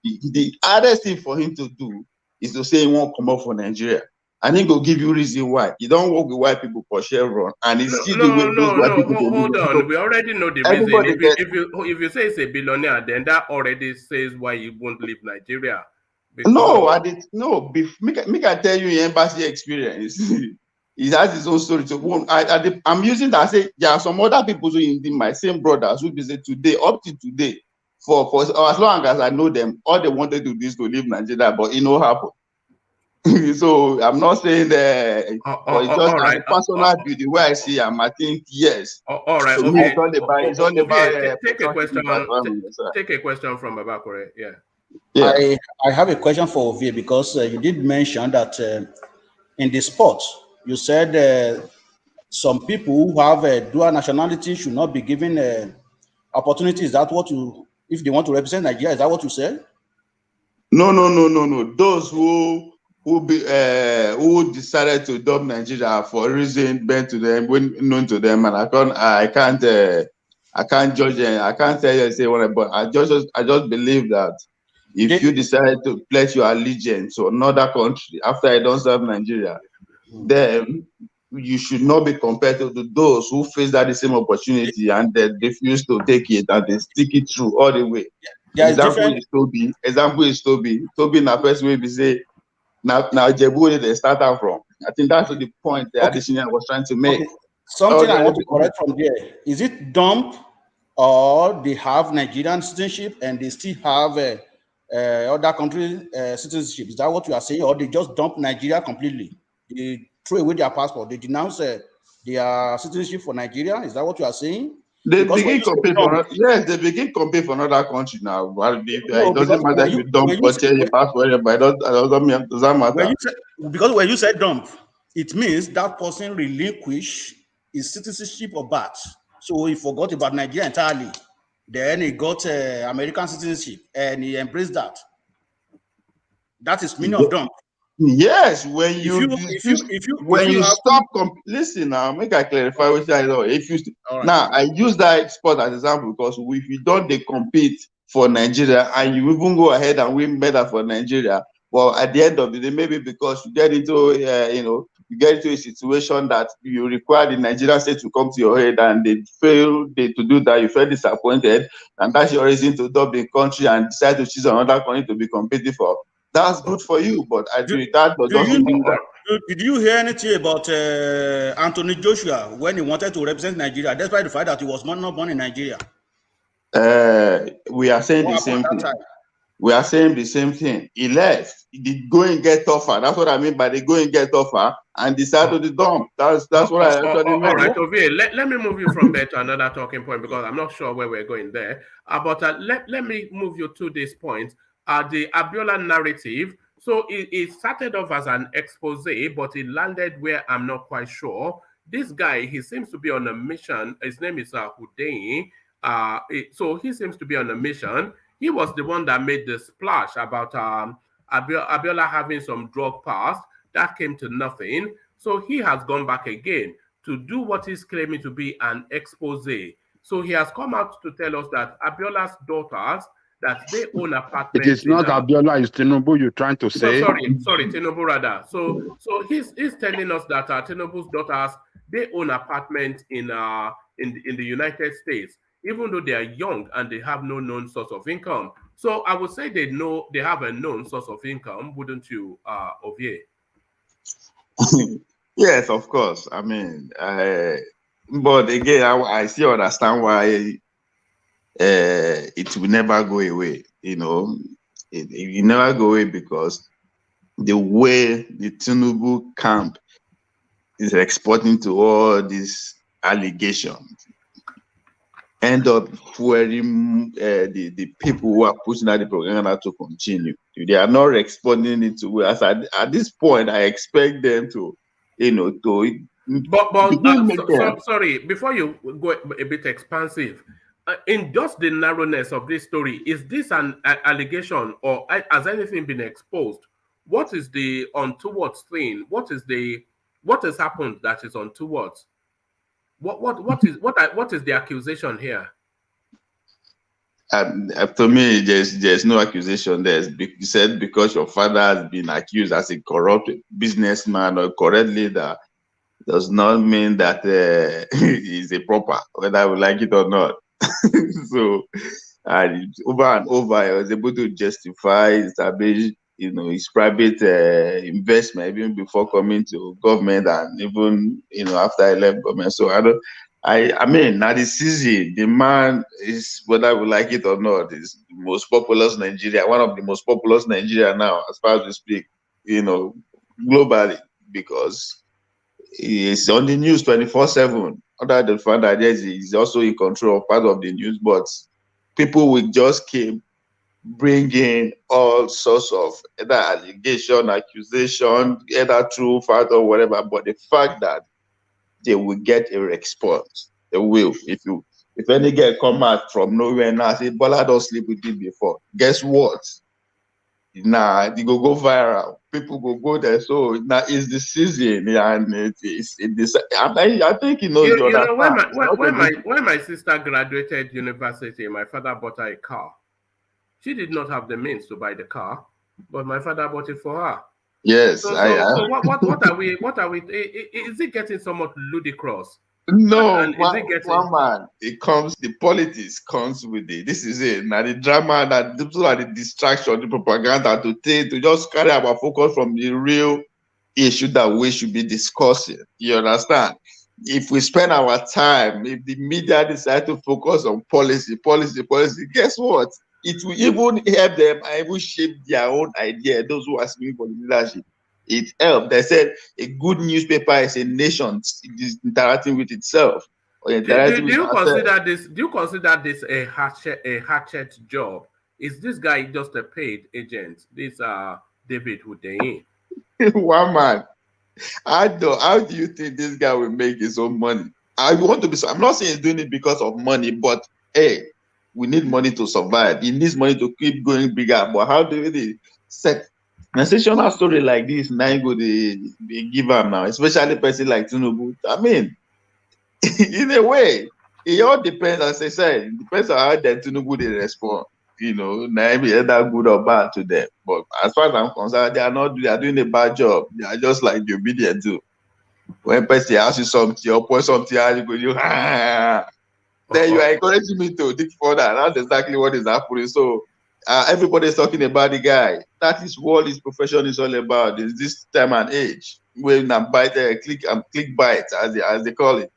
the hardest thing for him to do is to say he won't come up for Nigeria. And he will give you reason why. He don't work with white people for Chevron, and it's still the way those white people hold on. So we already know the reason. If you say it's a billionaire, then that already says why he won't leave Nigeria. No, I did no. Make I tell you the embassy experience. He has his own story. So I'm using that. I say there are some other people who in my same brothers who be say today, up to today, for as long as I know them, all they wanted to do is to leave Nigeria, but it no happen. So I'm not saying that, but it's just as a personal view, the way I see him, I think yes. All right, to me, it's all about take a question. Take a question from Babakure. Yeah. I have a question for Ovie because you did mention that in the sport, you said some people who have dual nationality should not be given opportunities. Is that what if they want to represent Nigeria, is that what you said? No. Those who decided to adopt Nigeria for a reason bent to them, known to them, and I can't judge them. I can't tell you say whatever, but I just believe that if you decide to pledge your allegiance to another country after I don't serve Nigeria, then you should not be compared to those who face that the same opportunity and they refuse to take it and they stick it through all the way. Example is Toby. Toby na person wey be say now Jebu they start out from. I think that's the point that Adesina was trying to make. Something I want to correct from there. Is it dump, or they have Nigerian citizenship and they still have other country citizenship? Is that what you are saying? Or they just dump Nigeria completely? They throw away their passport. They denounce their citizenship for Nigeria. Is that what you are saying? They Because when begin you say compete dump, for yes, they begin compete for another country now. Well, no, it because doesn't matter if you dump or change your passport, but it doesn't matter. because when you say dump, it means that person relinquished his citizenship or birth. So he forgot about Nigeria entirely. Then he got American citizenship and he embraced that. That is meaning of dump. Yes, when you have stop. Listen now, make I clarify what I know. If you right. Now I use that sport as example because if you don't they compete for Nigeria and you even go ahead and win medal for Nigeria, well, at the end of the day, maybe because you get into you get into a situation that you require the Nigerian state to come to your aid and they fail to do that, you feel disappointed, and that's your reason to dump the country and decide to choose another country to be competing for. That's good for you, but did you hear anything about Anthony Joshua when he wanted to represent Nigeria, despite the fact that he was not born in Nigeria? We are saying the same thing. We are saying the same thing. He left. He did go and get tougher. That's what I mean by they go and get tougher and decide to dump. That's what I actually meant. All right, Ovie, let me move you from there to another talking point because I'm not sure where we're going there. But let me move you to this point. The Abiola narrative. So it started off as an expose, but it landed where I'm not quite sure. This guy, he seems to be on a mission. His name is Hudein. So he seems to be on a mission. He was the one that made the splash about Abiola having some drug past. That came to nothing. So he has gone back again to do what he's claiming to be an expose. So he has come out to tell us that Abiola's daughters, that they own apartments. It is not Abiola, it's Tinubu you're trying to say. Sorry, Tinubu rather. So he's telling us that Tinubu's daughters, they own apartments in the United States, even though they are young and they have no known source of income. So I would say they have a known source of income, wouldn't you, Ovie? Yes, of course. I mean, but again, I still understand why it will never go away. It will never go away because the way the Tinubu camp is exporting to all these allegations end up fueling the people who are pushing out the propaganda to continue. They are not responding it to as at this point. I expect them to, sorry, before you go a bit expansive, in just the narrowness of this story, is this an allegation or has anything been exposed? What is the untoward thing? What has happened that is untoward? What is the accusation here? To me, there's no accusation. You said because your father has been accused as a corrupt businessman or corrupt leader, does not mean that he's a proper, whether we like it or not. So, over and over, I was able to justify, establish, his private investment even before coming to government, and even after I left government. So I mean, now the season, the man is, whether we like it or not, is the most populous Nigeria, one of the most populous Nigeria now, as far as we speak, globally, because he is on the news 24/7. Other than the fact that he's also in control of part of the news, but people will just keep bringing all sorts of either allegation, accusation, either true, fact, or whatever. But the fact that they will get a response, they will. If any girl come out from nowhere now, say, Bola don't sleep with it before. Guess what? Nah, they go viral. People go there. So now it's the season, and it's this. I think he knows. When my sister graduated university, my father bought her a car. She did not have the means to buy the car, but my father bought it for her. Yes. So what are we? Is it getting somewhat ludicrous? No, one man. The politics comes with it. This is it. Now the drama, that those are the distraction, the propaganda to just carry our focus from the real issue that we should be discussing. You understand? if we spend our time, if the media decide to focus on policy, guess what? It will even help them and even shape their own idea, those who are speaking for the leadership. It helps. They said a good newspaper is a nation. It is interacting with itself. Or interacting with you ourselves. consider this? Do you consider this a hatchet job? Is this guy just a paid agent? This David Hudein. One man. How do you think this guy will make his own money? I want to be. I'm not saying he's doing it because of money, but hey, we need money to survive. He needs money to keep going bigger. But how do we sensational story like this? Now go they give him now, especially a person like Tinubu. I mean, in a way, it all depends. As I said, it depends on how the Tinubu they respond. You know, maybe either good or bad to them. But as far as I'm concerned, they are doing a bad job. They are just like the obedient do. When person asks you something or point something out, you go, then you are encouraging me to dig further. That's exactly what is happening. So everybody is talking about the guy. That is what his profession is all about. Is this time and age when clickbait as they call it.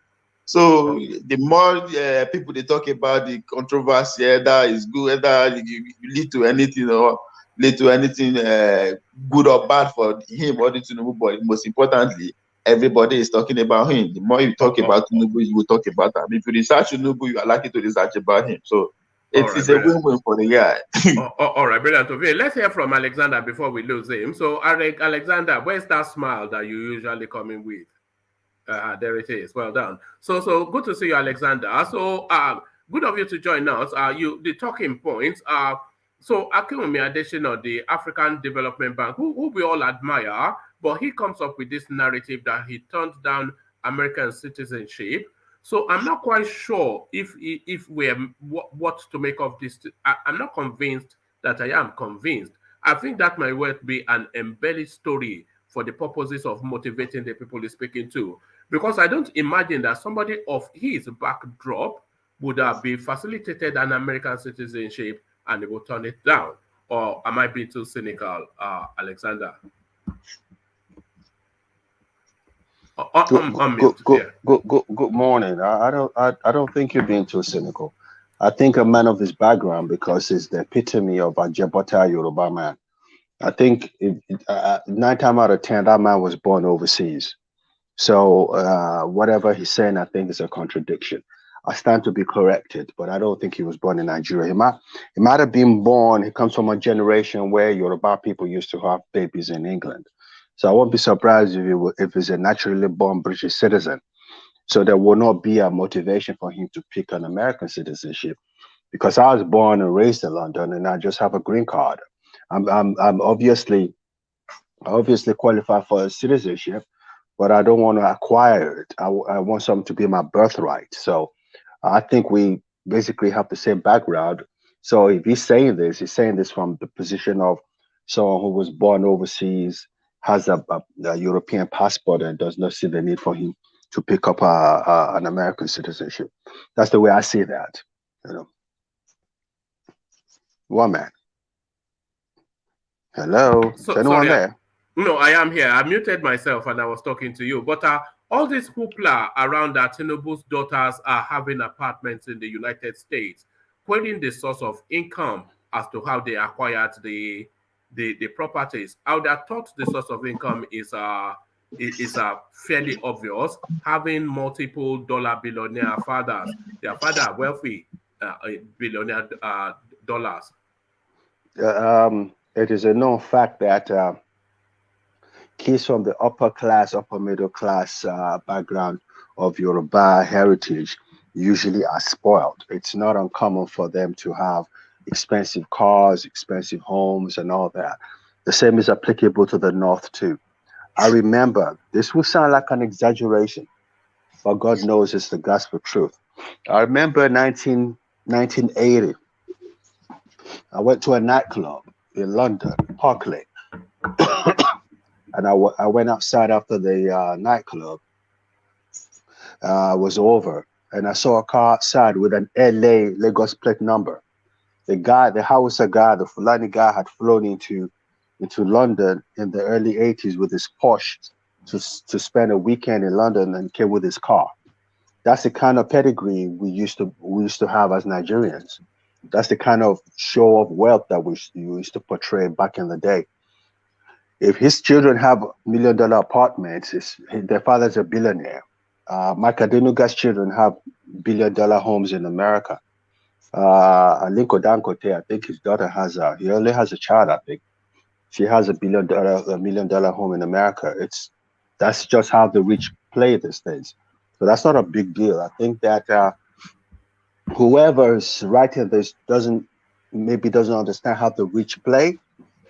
So the more people they talk about the controversy, that is good, whether you lead to anything or lead to anything good or bad for him or the Tinubu, but most importantly, everybody is talking about him. The more you talk about Tinubu, you will talk about him. If you research Tinubu, you are likely to research about him. So it's a win-win for the guy. All right, brilliant. Okay, let's hear from Alexander before we lose him. So, Alexander, where's that smile that you usually come in with? There it is. Well done. So good to see you, Alexander. So good of you to join us. The talking points. So Akinwunmi Adesina, the African Development Bank, who we all admire, but he comes up with this narrative that he turned down American citizenship. So I'm not quite sure if we're what to make of this. I'm not convinced that I am convinced. I think that might well be an embellished story for the purposes of motivating the people he's speaking to. Because I don't imagine that somebody of his backdrop would have been facilitated an American citizenship and they will turn it down. Or am I being too cynical, Alexander? Good morning. I don't think you're being too cynical. I think a man of his background, because he's the epitome of a Jabota Yoruba man. I think 9 times out of 10, that man was born overseas. So whatever he's saying, I think is a contradiction. I stand to be corrected, but I don't think he was born in Nigeria. He might have been born. He comes from a generation where Yoruba people used to have babies in England. So I won't be surprised if he's a naturally born British citizen. So there will not be a motivation for him to pick an American citizenship, because I was born and raised in London and I just have a green card. I'm obviously qualified for citizenship, but I don't want to acquire it. I want something to be my birthright. So I think we basically have the same background. So if he's saying this from the position of someone who was born overseas, has a European passport, and does not see the need for him to pick up an American citizenship. That's the way I see that. You know. One man. Hello. Is anyone there? No, I am here. I muted myself and I was talking to you. But all this hoopla around that Tinubu's daughters are having apartments in the United States, querying the source of income as to how they acquired the properties. I would have thought the source of income is fairly obvious. Having multiple billionaire fathers, their father are wealthy billionaire dollars. It is a known fact that kids from the upper middle class background of Yoruba heritage usually are spoiled. It's not uncommon for them to have expensive cars, expensive homes, and all that. The same is applicable to the North too. I remember, this will sound like an exaggeration, but God knows it's the gospel truth. I remember 1980, I went to a nightclub in London, Park Lane. And I went outside after the nightclub was over, and I saw a car outside with an Lagos plate number. The Hausa guy, the Fulani guy, had flown into London in the early 80s with his Porsche to spend a weekend in London, and came with his car. That's the kind of pedigree we used to have as Nigerians. That's the kind of show of wealth that we used to portray back in the day. If his children have $1 million apartments, their father's a billionaire. Mike Adenuga's children have $1 billion homes in America. Aliko Dangote, I think his daughter he only has a child, I think. She has $1 million home in America. That's just how the rich play these things. So that's not a big deal. I think that whoever's writing this doesn't understand how the rich play,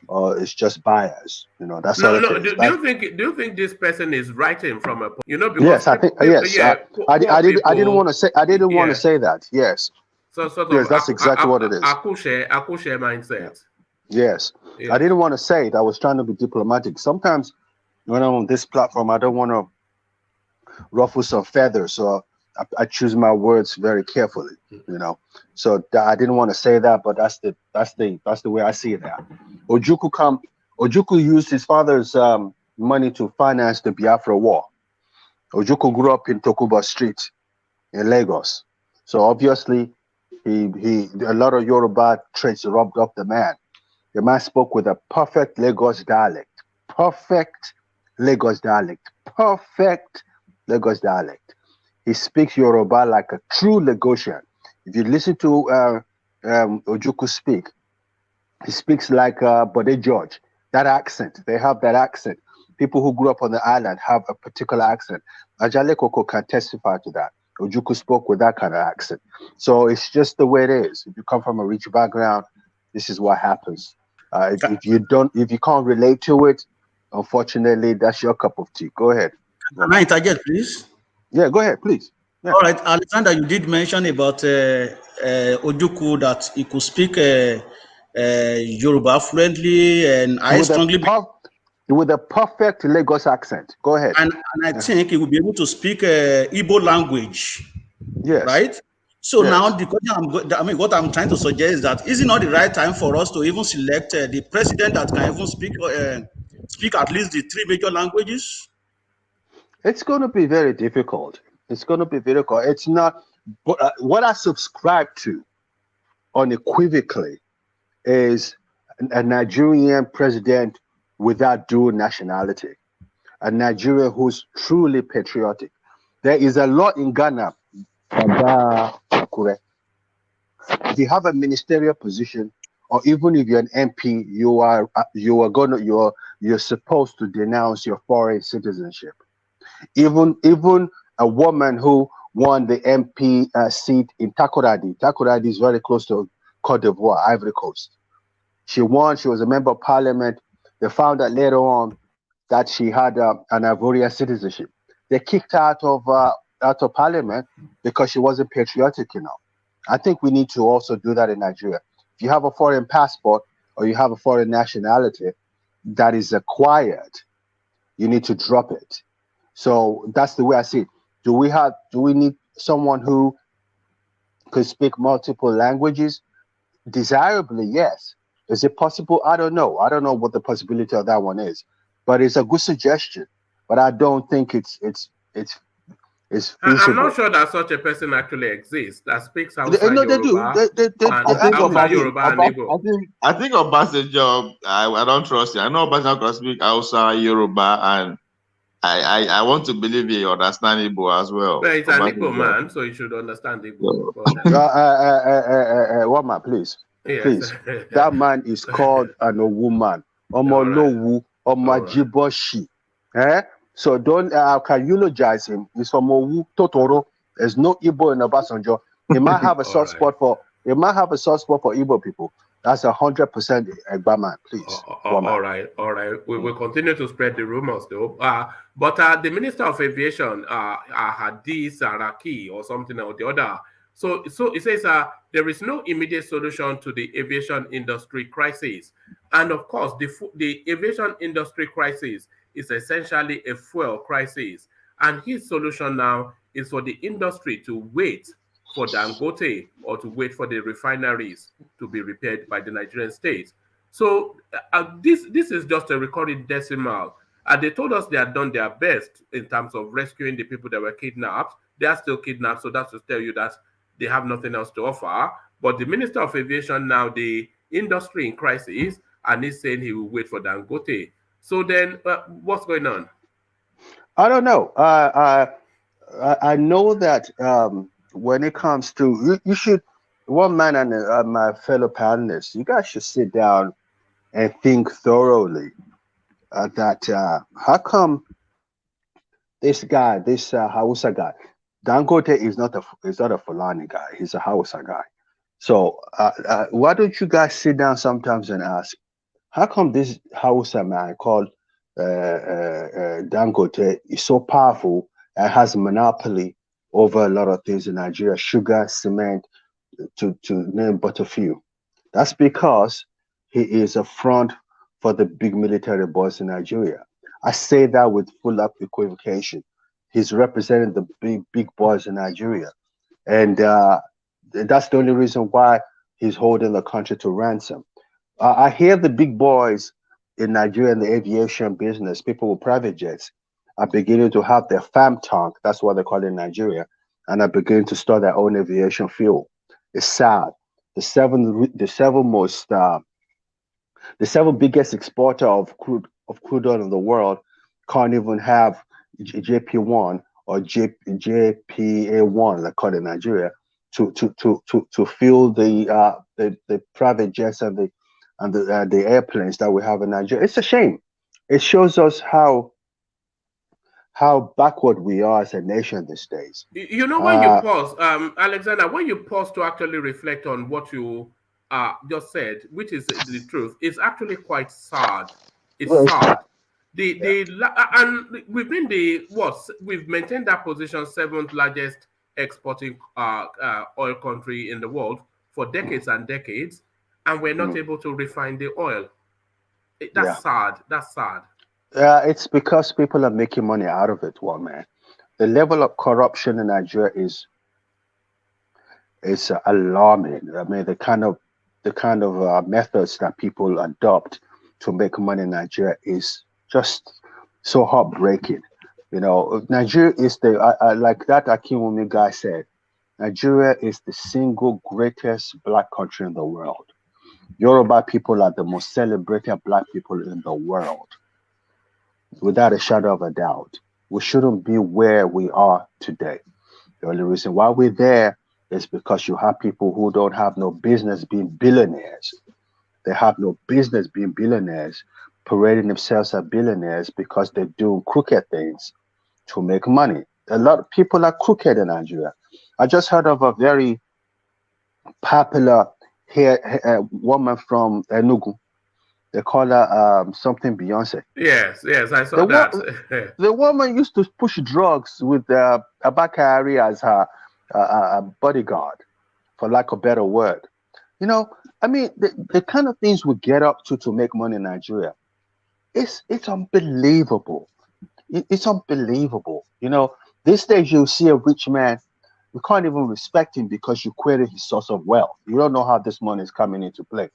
or it's just bias. That's all it is. Do you think this person is writing from a because yes, I think yes. I didn't want to say that. Yes. So yes, that's exactly what it is. Akushe mindset. Yes. I didn't want to say it. I was trying to be diplomatic. Sometimes when I'm on this platform, I don't want to ruffle some feathers, so I choose my words very carefully. So I didn't want to say that, but that's the way I see that. Ojukwu used his father's money to finance the Biafra war. Ojukwu grew up in Tokuba Street in Lagos, so obviously a lot of Yoruba traits rubbed off the man. The man spoke with a perfect Lagos dialect. He speaks Yoruba like a true Lagosian. If you listen to Ojukwu speak, he speaks like Bode George. That accent, they have that accent. People who grew up on the island have a particular accent. Ajale Koko can testify to that. Ojukwu spoke with that kind of accent. So it's just the way it is. If you come from a rich background, this is what happens. If you can't relate to it, unfortunately, that's your cup of tea. Go ahead. Can I interject, please? Yeah, go ahead, please. Yeah. All right, Alexander, you did mention about Ojukwu that he could speak Yoruba fluently, and I strongly with a perfect Lagos accent. Go ahead. And I think he will be able to speak Igbo language. Yes. Right? So now the question what I'm trying to suggest is that is it not the right time for us to even select the president that can even speak at least the 3 major languages? It's going to be very difficult. It's not, but what I subscribe to unequivocally is a Nigerian president without dual nationality, a Nigerian who's truly patriotic. There is a law in Ghana. If you have a ministerial position, or even if you're an MP, you're supposed to denounce your foreign citizenship. Even a woman who won the MP seat in Takoradi. Takoradi is very close to Cote d'Ivoire, Ivory Coast. She won. She was a member of parliament. They found out later on that she had an Ivorian citizenship. They kicked her out of parliament because she wasn't patriotic enough. I think we need to also do that in Nigeria. If you have a foreign passport or you have a foreign nationality that is acquired, you need to drop it. So that's the way I see it. Do we need someone who could speak multiple languages? Desirably, yes. Is it possible? I don't know. I don't know what the possibility of that one is, but it's a good suggestion. But I don't think it's feasible. I'm not sure that such a person actually exists that speaks Hausa, no, they Yoruba, do. I think Obasanjo, I don't trust you. I know Obasanjo can speak Hausa, Yoruba, and I want to believe he understands Igbo as well. But he's an Igbo man, so he should understand Igbo. One man, please. Yes. Please. That man is called an Owu-man. Omolowu, Omajiboshi. So don't can eulogize him. He's from Owu, Totoro. There's no Igbo in Obasanjo. He might have a soft spot for Igbo people. That's 100% Egba man, please. All right. We will continue to spread the rumors, though. But the Minister of Aviation, Hadi Saraki, or something or the other. So it says there is no immediate solution to the aviation industry crisis, and of course, the aviation industry crisis is essentially a fuel crisis. And his solution now is for the industry to wait for Dangote or to wait for the refineries to be repaired by the Nigerian state. So this is just a recorded decimal. They told us they had done their best in terms of rescuing the people that were kidnapped they are still kidnapped. So that's to tell you that they have nothing else to offer. But the Minister of Aviation now, the industry in crisis, and he's saying he will wait for Dangote. So then, what's going on? I don't know. I know that when it comes to you should, one man and my fellow panelists, you guys should sit down and think thoroughly that how come this guy, this Hausa guy, Dangote is not a Fulani guy. He's a Hausa guy. So why don't you guys sit down sometimes and ask, how come this Hausa man called Dangote is so powerful and has a monopoly over a lot of things in Nigeria, sugar, cement, to name but a few? That's because he is a front for the big military boss in Nigeria. I say that with full equivocation. He's representing the big boys in Nigeria. And that's the only reason why he's holding the country to ransom. I hear the big boys in Nigeria in the aviation business, people with private jets, are beginning to have their fam tank, that's what they call it in Nigeria, and are beginning to store their own aviation fuel. It's sad. The seven biggest exporter of crude oil in the world can't even have JP1 or JPA1, they call it in Nigeria, to fuel the private jets and the airplanes that we have in Nigeria. It's a shame. It shows us how backward we are as a nation these days. You know, when you pause, Alexander, when you pause to actually reflect on what you just said, which is the truth, it's actually quite sad. It's sad. And we've been we've maintained that position, 7th largest exporting oil country in the world for decades and decades, and we're not able to refine the oil. That's sad. That's sad. It's because people are making money out of it, man. The level of corruption in Nigeria is alarming. I mean, the kind of methods that people adopt to make money in Nigeria is just so heartbreaking. You know, Nigeria is like that Akinwunmi guy said, Nigeria is the single greatest black country in the world. Yoruba people are the most celebrated black people in the world, without a shadow of a doubt. We shouldn't be where we are today. The only reason why we're there is because you have people who don't have no business being billionaires. They have no business being billionaires, parading themselves as billionaires because they do crooked things to make money. A lot of people are crooked in Nigeria. I just heard of a very popular woman from Enugu. They call her something Beyonce. Yes, I saw that. The woman used to push drugs with Abakari as her bodyguard, for lack of a better word. You know, I mean, the kind of things we get up to make money in Nigeria, it's unbelievable. It's unbelievable. You know, these days you'll see a rich man, you can't even respect him because you query his source of wealth. You don't know how this money is coming into play.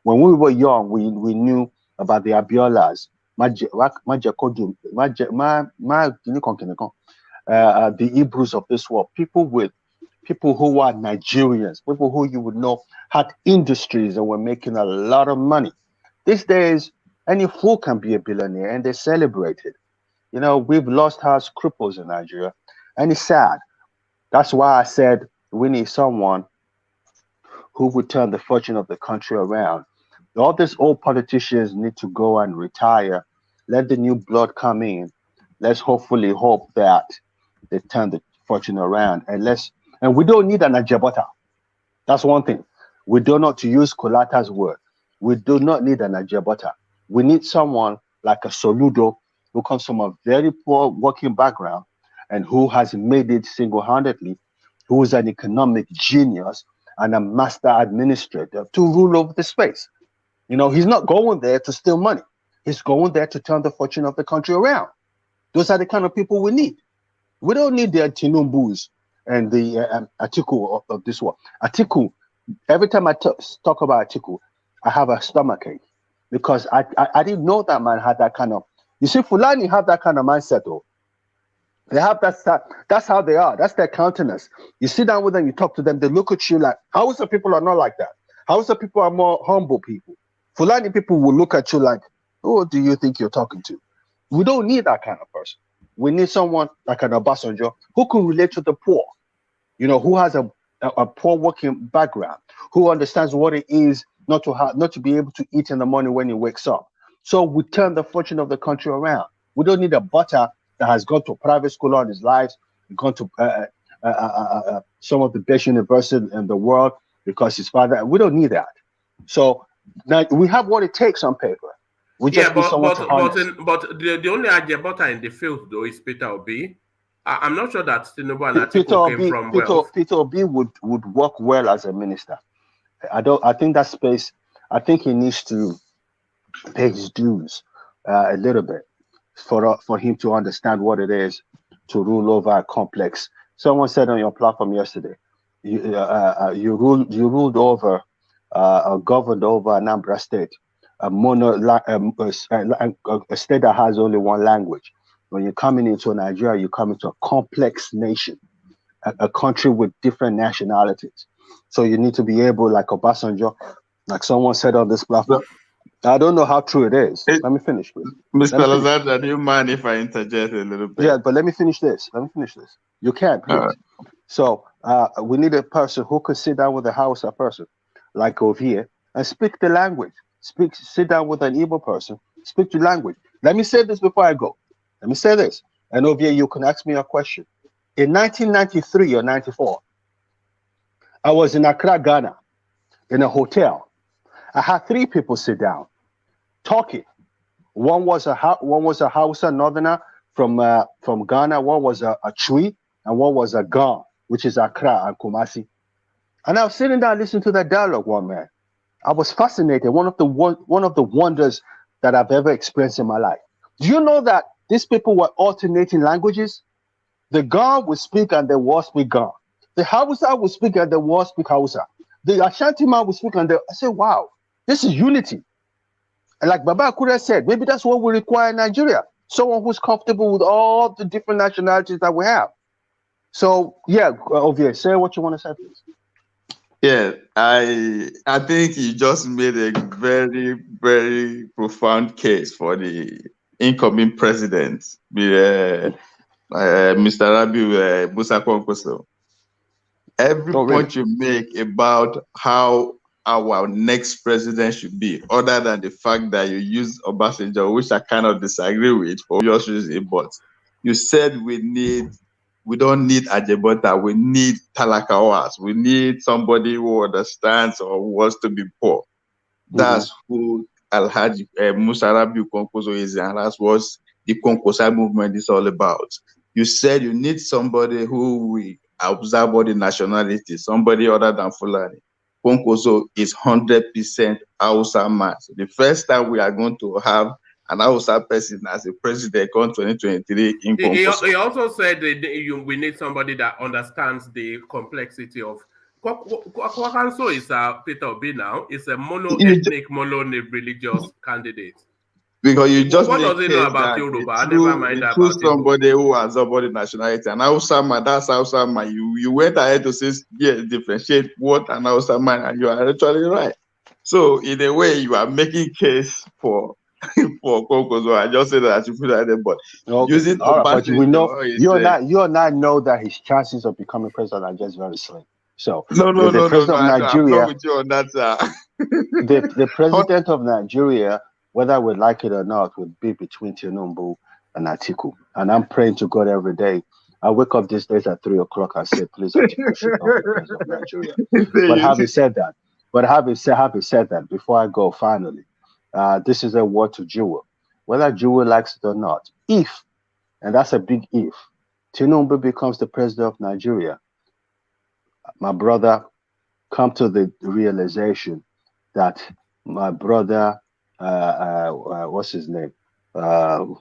When we were young, we knew about the Abiolas, the Hebrews of this world, people who are Nigerians, people who you would know had industries and were making a lot of money. These days, any fool can be a billionaire and they're celebrated. You know, we've lost our scruples in Nigeria, and it's sad. That's why I said we need someone who would turn the fortune of the country around. All these old politicians need to go and retire. Let the new blood come in. Let's hopefully hope that they turn the fortune around. And we don't need an Ajabota. That's one thing. We do not, to use Kolata's word, we do not need an Ajabota. We need someone like a Soludo who comes from a very poor working background and who has made it single-handedly, who is an economic genius and a master administrator to rule over the space. You know, he's not going there to steal money. He's going there to turn the fortune of the country around. Those are the kind of people we need. We don't need the Tinubus and the Atiku of this world. Atiku, every time I talk about Atiku, I have a stomachache because I didn't know that man had that kind of, you see, Fulani have that kind of mindset though. They have that's how they are. That's their countenance. You sit down with them, you talk to them, they look at you like, Hausa people are not like that. Hausa people are more humble people. Fulani people will look at you like, who do you think you're talking to? We don't need that kind of person. We need someone like an Obasanjo who can relate to the poor, you know, who has a poor working background, who understands what it is not to be able to eat in the morning when he wakes up. So we turn the fortune of the country around. We don't need a butter that has gone to private school all his life, gone to some of the best universities in the world because his father. We don't need that. So now we have what it takes on paper. We just need someone to harness. But the only Ajebota in the field though is Peter Obi. I'm not sure that Tinubu and Atiku came from wealth. Peter Obi would work well as a minister. I think that space. I think he needs to pay his dues a little bit for him to understand what it is to rule over a complex. Someone said on your platform yesterday, you ruled over, governed over Anambra State, a state that has only one language. When you're coming into Nigeria, you come into a complex nation, a country with different nationalities. So you need to be able, like Obasanjo, like someone said on this platform. I don't know how true it is. Let me finish, please. Mr. Lazard, do you mind if I interject a little bit? Yeah, but let me finish this. You can, please. So we need a person who could sit down with a Hausa person, like Ovie, and speak the language. Sit down with an Igbo person, speak the language. Let me say this before I go. Let me say this. And Ovie, you can ask me a question. In 1993 or 94, I was in Accra, Ghana, in a hotel. I had 3 people sit down, talking. One was a Hausa northerner from Ghana. One was a Chui, and one was a Gan, which is Accra and Kumasi. And I was sitting down listening to that dialogue. One man, I was fascinated. One of the wonders that I've ever experienced in my life. Do you know that these people were alternating languages? The Gan would speak and the Wa speak Gan. The Hausa would speak and the Wa speak Hausa. The Ashanti man would speak and I said, wow, this is unity. And like Baba Akure said, maybe that's what we require in Nigeria. Someone who's comfortable with all the different nationalities that we have. So yeah, Ovie, say what you want to say, please. Yeah, I think you just made a very, very profound case for the incoming president, Mr. Rabiu Musa Kwankwaso. Every point you make about how our next president should be, other than the fact that you use Obasanjo, which I kind of disagree with for obvious reasons, but you said we don't need Ajebota, we need Talakawas, we need somebody who understands or wants to be poor. That's who Alhaji Musa Rabiu Kwankwaso is, and that's what the Kwankwaso movement is all about. You said you need somebody who will observe all the nationalities, somebody other than Fulani. Kwankwaso is 100% Hausa man. So the first time we are going to have an Hausa person as a president in 2023 in Kwankwaso. He also said that we need somebody that understands the complexity of Kwankwaso is Peter Obi now. It's a mono-ethnic, mono-religious candidate. Because you just what does he know about Yoruba? Never mind about somebody who has somebody nationality. And Hausa man, that's Hausa man. You went ahead to say, yes, differentiate what an Hausa man, and you are actually right. So in a way, you are making case for Kwankwaso. I just said that you put that there, but using but we know you and I know that his chances of becoming president are just very slim. So the president of Nigeria, I'm not with you on that, the president of Nigeria, whether we like it or not, would be between Tinubu and Atiku. And I'm praying to God every day. I wake up these days at 3 o'clock. I say, please, Atiku should not be president of Nigeria. But having said that, before I go, finally, this is a word to Jewel. Whether Jewel likes it or not, if, and that's a big if, Tinubu becomes the president of Nigeria, my brother, come to the realization that my brother, what's his name? God,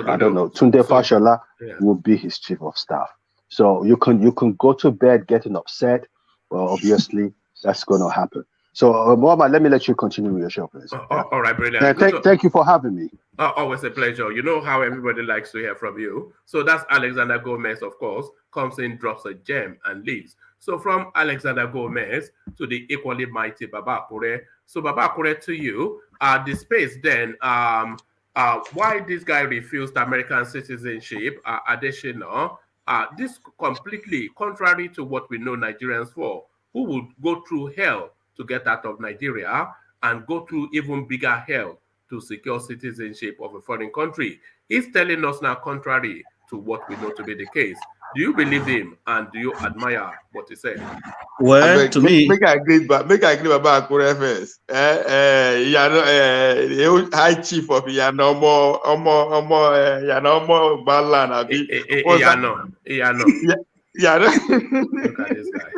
I don't know. Tunde Fashola will be his chief of staff. So you can go to bed getting upset. Well, obviously that's going to happen. So, Muhammad, let me let you continue with your show, please. All right, brilliant. Thank you for having me. Always a pleasure. You know how everybody likes to hear from you. So that's Alexander Gomez, of course, comes in, drops a gem, and leaves. So from Alexander Gomez to the equally mighty Baba Akure. So Baba Akure, to you, the space then, why this guy refused American citizenship, Adesina, this completely contrary to what we know Nigerians for, who would go through hell to get out of Nigeria and go through even bigger hell to secure citizenship of a foreign country. He's telling us now contrary to what we know to be the case. Do you believe him and do you admire what he said? Well, to me, make I agree about Akure first. High chief of Yanomo, Balan, Look at this guy.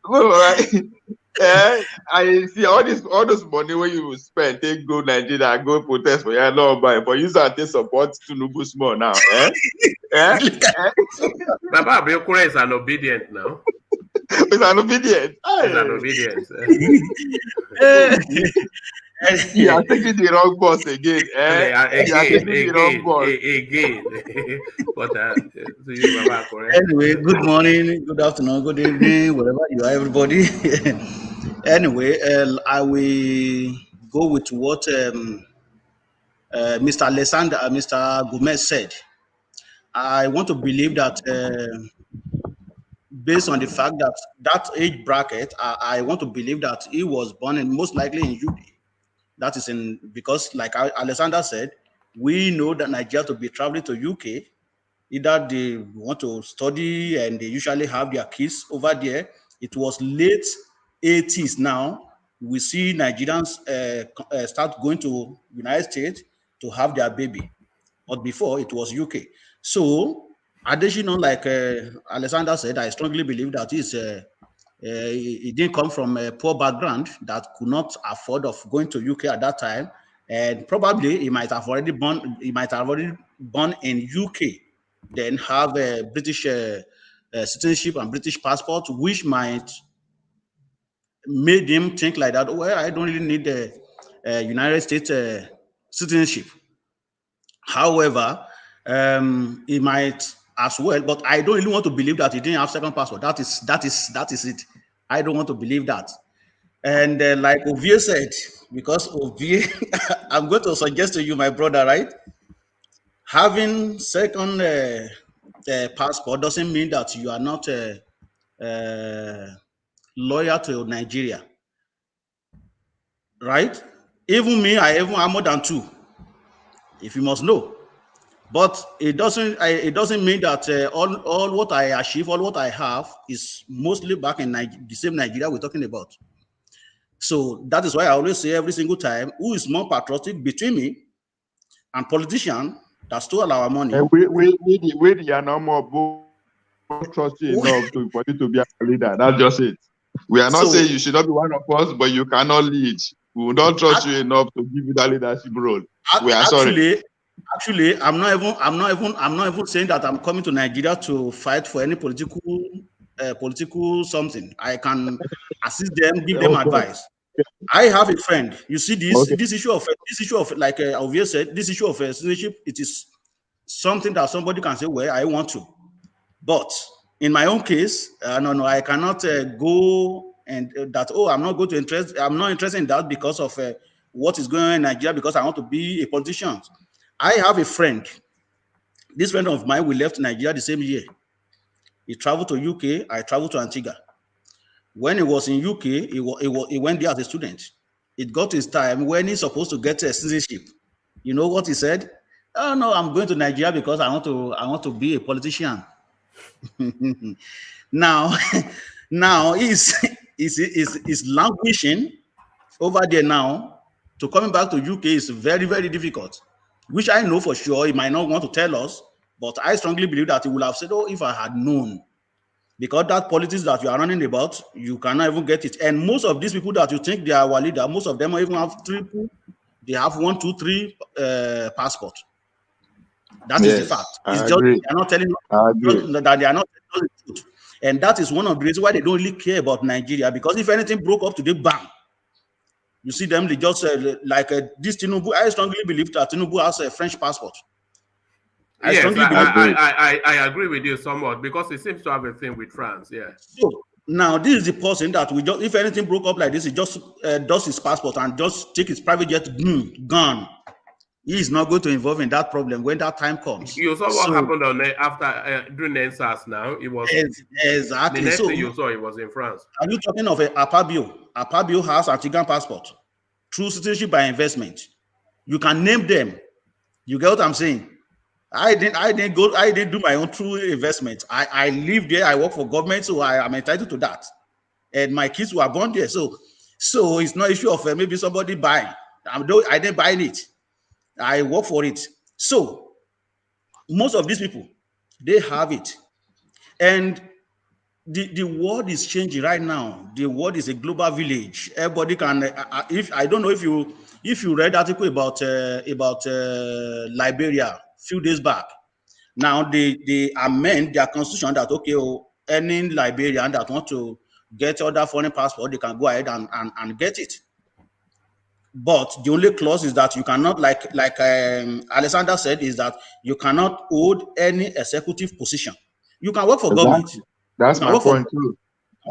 All right. I see all this money when you spend, take go Nigeria, go protest for your no buy, but you start to support Tinubu small now. Baba Akure is an obedient now. It's an obedient. He's an obedient. You are taking the wrong bus again. Again. But Baba Akure. Anyway, good morning, good afternoon, good evening, wherever you are, everybody. Anyway, I will go with what Mr. Gomez said. I want to believe that based on the fact that that age bracket, I want to believe that he was born in most likely in UK. That is because like Alexander said, we know that Nigeria to be traveling to UK, either they want to study and they usually have their kids over there. It was late 80s now. We see Nigerians start going to United States to have their baby. But before it was UK. So additional, like Alexander said, I strongly believe that he didn't come from a poor background that could not afford of going to UK at that time. And probably he might have already born in UK, then have a British citizenship and British passport, which might made him think like that. Well, I don't really need the United States citizenship. However, he might as well, but I don't really want to believe that he didn't have second passport. That is it. I don't want to believe that. And like Ovie said, because Ovie, I'm going to suggest to you, my brother, right? Having second passport doesn't mean that you are not loyal to Nigeria, right? Even me, I even have more than two, if you must know. But it doesn't mean that all what I achieve, all what I have is mostly back in the same Nigeria we're talking about. So that is why I always say every single time, who is more patriotic between me and politician that stole our money? And we are no more trust you enough for you to be a leader. That's just it. We are not saying you should not be one of us, but you cannot lead. We will not trust you enough to give you that leadership role. We are sorry. Actually, I'm not even saying that I'm coming to Nigeria to fight for any political something. I can assist them, give them advice. I have a friend. You see this issue of like Ovie said, this issue of citizenship. It is something that somebody can say, well, I want to, but in my own case, no, I cannot go and that. Oh, I'm not interested in that because of what is going on in Nigeria because I want to be a politician. I have a friend. This friend of mine, we left Nigeria the same year. He traveled to UK. I traveled to Antigua. When he was in UK, he went there as a student. It got his time when he's supposed to get a citizenship. You know what he said? Oh no, I'm going to Nigeria because I want to be a politician. now he's languishing over there now. To coming back to UK is very, very difficult, which I know for sure he might not want to tell us, but I strongly believe that he will have said, oh, if I had known. Because that politics that you are running about, you cannot even get it. And most of these people that you think they are our leader, most of them even have they have 1, 2, 3 passport. That is the fact. It's just they are not telling that they are not telling the truth. And that is one of the reasons why they don't really care about Nigeria, because if anything broke up today, bang, you see them, they just this Tinubu. I strongly believe that Tinubu has a French passport. I agree with you somewhat, because he seems to have a thing with France. Yeah. So now this is the person that we just, if anything broke up like this, he just does his passport and just take his private jet, gone. He is not going to involve in that problem when that time comes. You saw what happened on after during NSAS. Now it was exactly the next thing you saw. It was in France. Are you talking of Apabio? Apabio has Antiguan passport through citizenship by investment. You can name them. You get what I'm saying? I didn't do my own true investment. I live there. I work for government, so I am entitled to that. And my kids were born there, so it's not an issue of maybe somebody buying. I didn't buy it. I work for it. So most of these people, they have it. And the world is changing right now. The world is a global village. Everybody can. If I don't know if you read article about Liberia a few days back. Now they amend their constitution that any Liberian that want to get other foreign passport, they can go ahead and get it. But the only clause is that you cannot, like Alexander said, is that you cannot hold any executive position. You can work for government. That's my point too.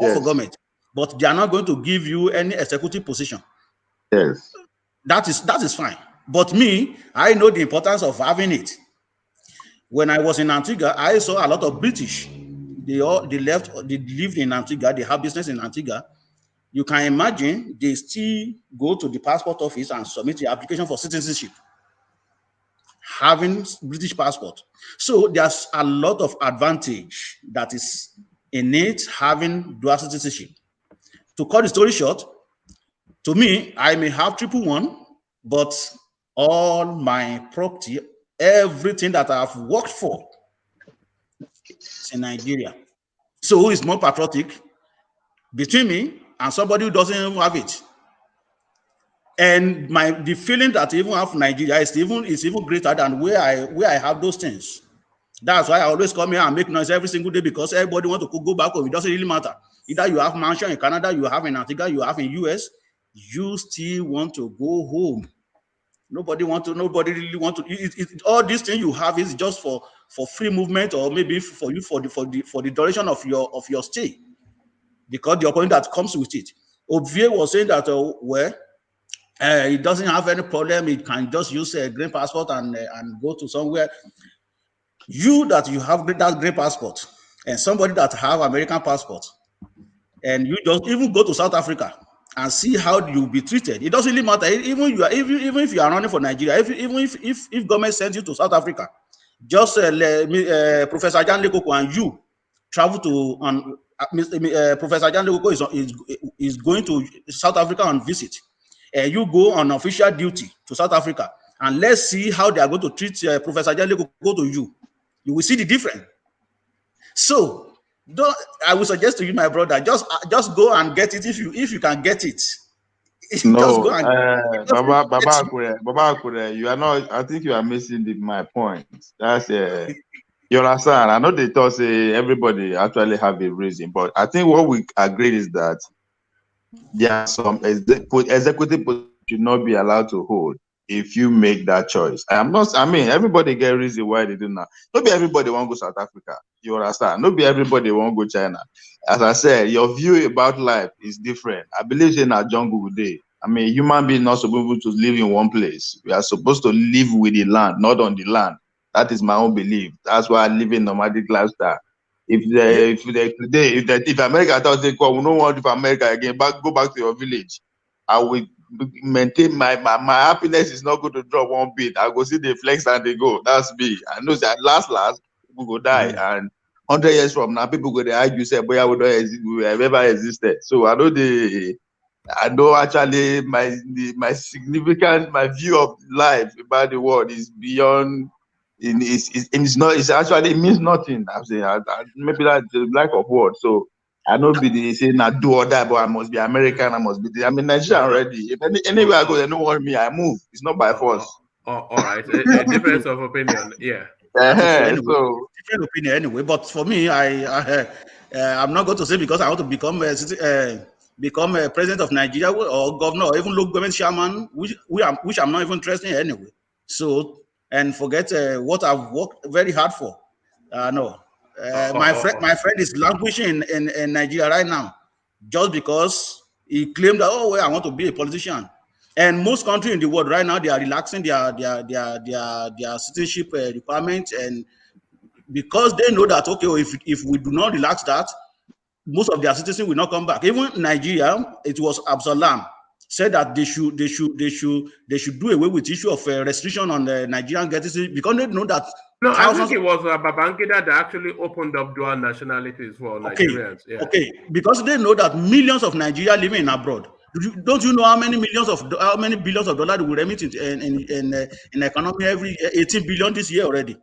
Work for government, but they are not going to give you any executive position. Yes, that is fine. But me, I know the importance of having it. When I was in Antigua, I saw a lot of British. They lived in Antigua. They have business in Antigua. You can imagine they still go to the passport office and submit the application for citizenship, having British passport. So there's a lot of advantage that is innate having dual citizenship. To cut the story short, to me, I may have 111, but all my property, everything that I've worked for, is in Nigeria. So who is more patriotic between me and somebody who doesn't even have it? And the feeling that I even have Nigeria is even greater than where I have those things. That's why I always come here and make noise every single day, because everybody wants to go back home. It doesn't really matter. Either you have mansion in Canada, you have in Antigua, you have in US, you still want to go home. Nobody really want to. All these things you have is just for free movement, or maybe for you for the duration of your stay, because the opportunity that comes with it. Obvier was saying that it doesn't have any problem. It can just use a green passport and go to somewhere. You have that green passport, and somebody that have American passport, and you just even go to South Africa and see how you'll be treated. It doesn't really matter. Even if you are running for Nigeria, if government sends you to South Africa, just Professor Jan Lekoko and you travel to Professor Jan Lekoko is going to South Africa on visit. You go on official duty to South Africa, and let's see how they are going to treat Professor Jan Lekoko to you. You will see the difference. So I would suggest to you, my brother, just go and get it if you can get it. No, just go and Baba Akure, you are not. I think you are missing my point. That's you understand. I know they thought everybody actually have a reason, but I think what we agreed is that there are some executive positions should not be allowed to hold if you make that choice. Everybody get a reason why they do not. Not be everybody want to go South Africa. You understand? Not be everybody want to go China. As I said, your view about life is different. I believe in a jungle day. Human being not supposed to live in one place. We are supposed to live with the land, not on the land. That is my own belief. That's why I live in nomadic lifestyle. If America thought we don't want to America again, go back to your village. I will maintain my happiness is not going to drop one bit. I go see the flex and they go. That's me. I know that last people go die, and 100 years from now people go to argue say boy we have ever existed. So I know actually my significant view of life about the world is beyond. It means nothing. I'm saying maybe that's the lack of word. So I don't be saying I do or die, but I must be American. I must be. Nigerian already. If anywhere I go, they don't want me. I move. It's not by force. All right. A difference of opinion. Yeah. Anyway, So different opinion anyway. But for me, I'm not going to say because I want to become a president of Nigeria or governor or even local government chairman, which I'm not even interested in anyway. So, and forget what I've worked very hard for. No, my friend is languishing in Nigeria right now, just because he claimed that, oh well, I want to be a politician. And most countries in the world right now, they are relaxing their citizenship requirements, and because they know that, okay, if we do not relax that, most of their citizens will not come back. Even Nigeria, it was Absalom said that they should do away with the issue of restriction on the Nigerian getting, because they know that. No, I think it was Babangida that actually opened up dual nationalities for Nigerians. Yeah. Okay, because they know that millions of Nigerians living abroad. Don't you know how many billions of dollars we remit in economy every 18 billion this year already?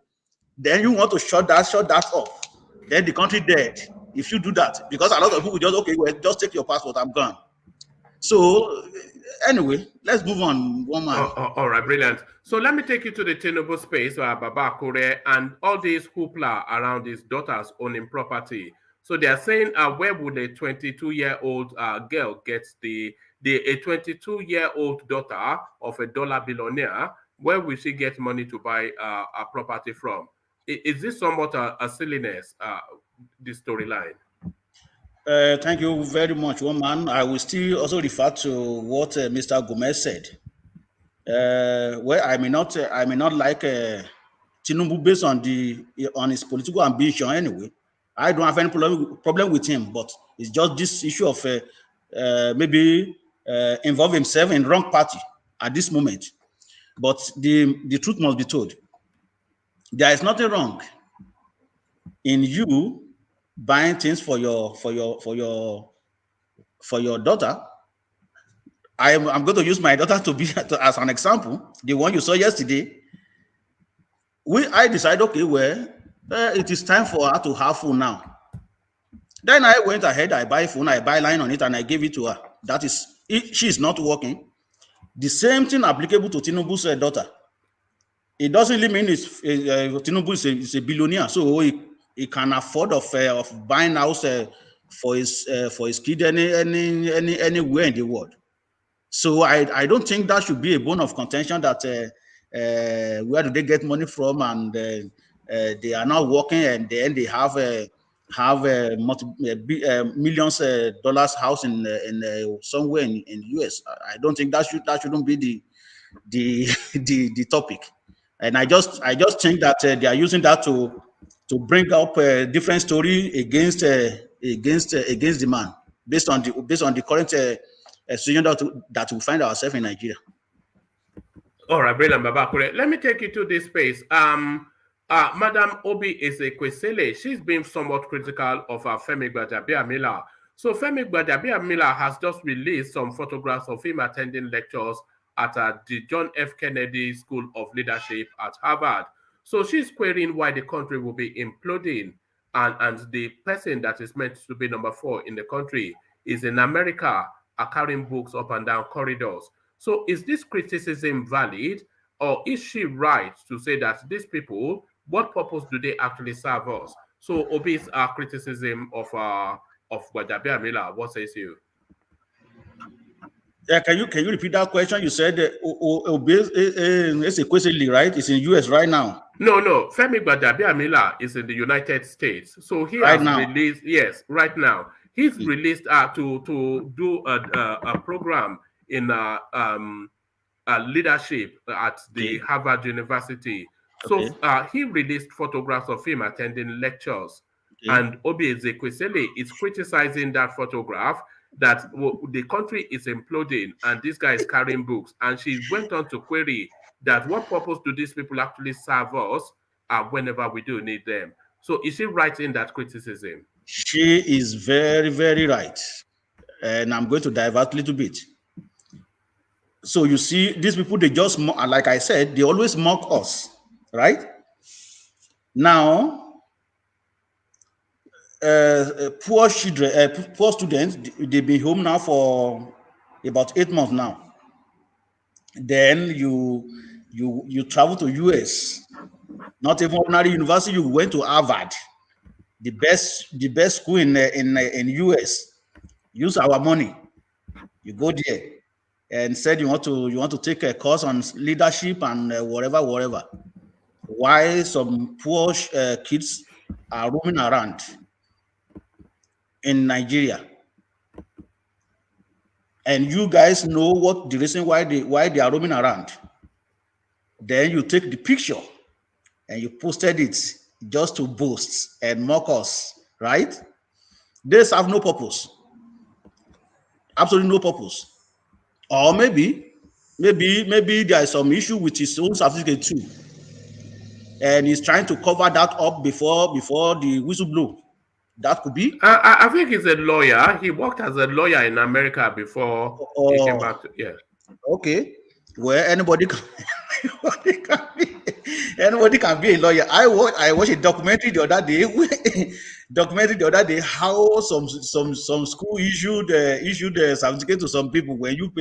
Then you want to shut that off? Then the country dead. If you do that, because a lot of people just, okay, well, just take your passport, I'm gone. So anyway, let's move on. One man. All right, brilliant. So let me take you to the Tinubu space, Baba Kure, and all these hoopla around his daughters owning property. So they are saying, where would a 22-year-old girl get a 22-year-old daughter of a dollar billionaire? Where will she get money to buy a property from? Is this somewhat a silliness, this storyline? Thank you very much, Woman. I will still also refer to what Mr. Gomez said. Where I may not like Tinubu based on his political ambition anyway. I don't have any problem with him, but it's just this issue of maybe involve himself in wrong party at this moment. But the truth must be told. There is nothing wrong in you buying things for your daughter. I'm going to use my daughter to be as an example. The one you saw yesterday. I decided, okay, well, it is time for her to have phone now. Then I went ahead, I buy phone, I buy line on it, and I gave it to her. That is, she is not working. The same thing applicable to Tinubu's daughter. It doesn't really mean Tinubu is a billionaire, so he can afford of buying house for his kid anywhere in the world. So I don't think that should be a bone of contention that where do they get money from, and they are not working, and then they have millions dollars house in somewhere in US. I don't think that shouldn't be the topic. And I just think that they are using that to bring up a different story against the man based on the current situation that we find ourselves in Nigeria. All right, brilliant, Babakure. Let me take you to this space. Madam Obi Ezekwesili, she's been somewhat critical of Femi Gbajabiamila. So Femi Gbajabiamila has just released some photographs of him attending lectures at the John F. Kennedy School of Leadership at Harvard. So she's querying why the country will be imploding, and the person that is meant to be number 4 in the country is in America, carrying books up and down corridors. So is this criticism valid, or is she right to say that these people, what purpose do they actually serve us? So Obi's criticism of Gbajabiamila, what says you? Yeah, can you repeat that question? You said it's a question, right? It's in US right now. No. Femi Gbajabiamila is in the United States. So he has released, yes, right now. He's released to do a program in leadership at the Harvard University. So he released photographs of him attending lectures. And Obi Ezekwesili is criticizing that photograph, that the country is imploding and this guy is carrying books. And she went on to query that what purpose do these people actually serve us whenever we do need them? So is she right in that criticism? She is very, very right. And I'm going to divert a little bit. So you see, these people, they just, like I said, they always mock us, right? Now, poor students, they've been home now for about 8 months now. Then you travel to US Not even ordinary university. You went to Harvard, the best school in US. Use our money. You go there and said you want to take a course on leadership and whatever. Why some poor kids are roaming around in Nigeria, and you guys know what the reason why they are roaming around. Then you take the picture and you posted it just to boast and mock us, right? This have no purpose, absolutely no purpose. Or maybe there is some issue with his own certificate too, and he's trying to cover that up before the whistle blow. That could be. I think he's a lawyer. He worked as a lawyer in America before he came back to, yeah. Okay. Well, anybody can be a lawyer. I watched a documentary the other day. How some school issued a certificate to some people when you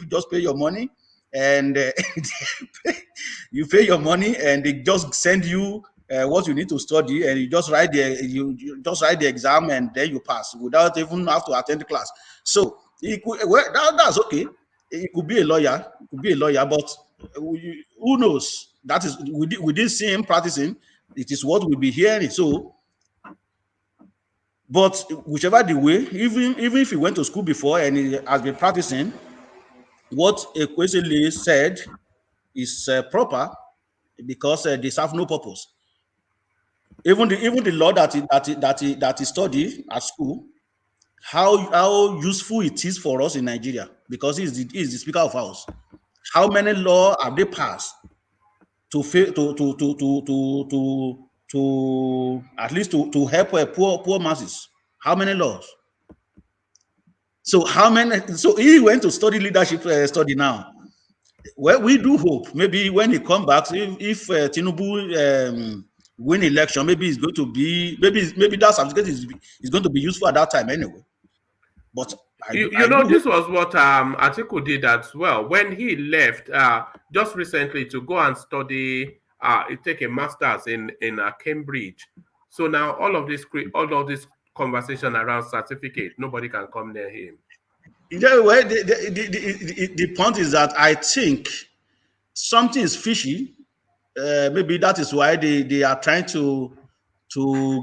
just pay your money, and you pay your money and they just send you what you need to study, and you just write the exam and then you pass without even have to attend the class. So that's okay. It could be a lawyer. But who knows? That is, we didn't see him practicing. It is what we'll be hearing. So, but whichever the way, even if he went to school before and he has been practicing, what Ekwesili said is proper, because they serve no purpose. Even the law that he studied at school, how useful it is for us in Nigeria, because he's the Speaker of House. How many laws have they passed to at least to help poor masses? How many laws? So he went to study leadership study now. Well, we do hope maybe when he come back, if Tinubu win election, maybe it's going to be maybe that certificate is going to be useful at that time anyway. But this was what Atiku did as well when he left just recently to go and study, take a master's in Cambridge. So now all of this conversation around certificate, nobody can come near him. Yeah, well, the point is that I think something is fishy. Maybe that is why they are trying to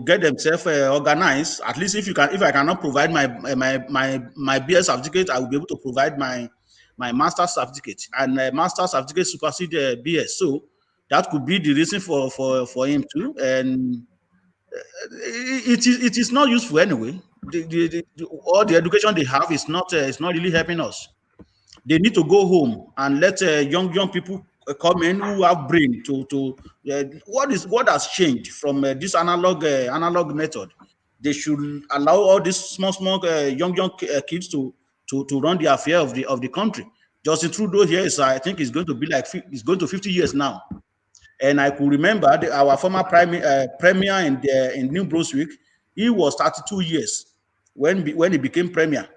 get themselves organized. At least if I cannot provide my BS certificate, I will be able to provide my master's certificate, and master's certificate supersede BS. So that could be the reason for him too. And it is not useful anyway. All the education they have is not really helping us. They need to go home and let young people come in who have brain to what has changed from this analog method. They should allow all these small young kids to run the affair of the country. Justin Trudeau here I think it's going to be it's going to 50 years now. And I could remember our former premier in New Brunswick. He was 32 years when he became premier.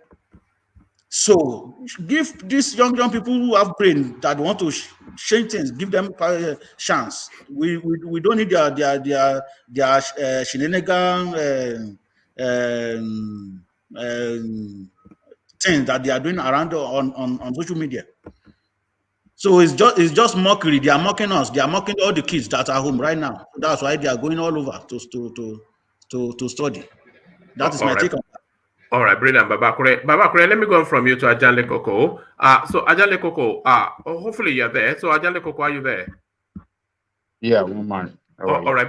So give these young people who have brain that want to change things, give them a chance. We don't need their shenanigan things that they are doing around on social media. So it's just mockery. They are mocking us. They are mocking all the kids that are home right now. That's why they are going all over to study. That is my take on that. All right, brilliant, Babakure. Babakure, let me go from you to Ajanle Koko. So Ajanle Koko, hopefully you're there. So Ajanle Koko, are you there? Yeah, woman. All right,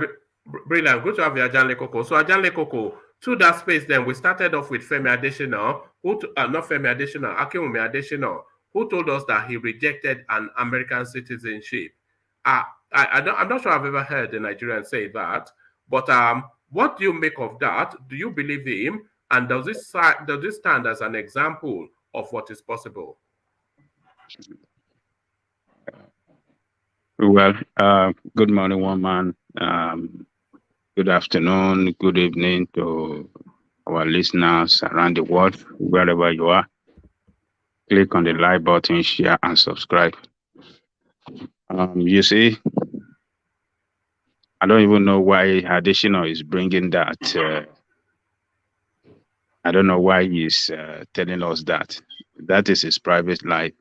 brilliant. Good to have you, Ajanle Koko. So Ajanle Koko, to that space, then we started off with Femi Adesina, Akinwunmi Adesina, who told us that he rejected an American citizenship. I'm not sure I've ever heard a Nigerian say that, but what do you make of that? Do you believe him? And does this stand as an example of what is possible? Well, good morning, woman. Good afternoon, good evening to our listeners around the world, wherever you are. Click on the like button, share, and subscribe. You see, I don't even know why Adesina is bringing that. I don't know why he's telling us that. That is his private life.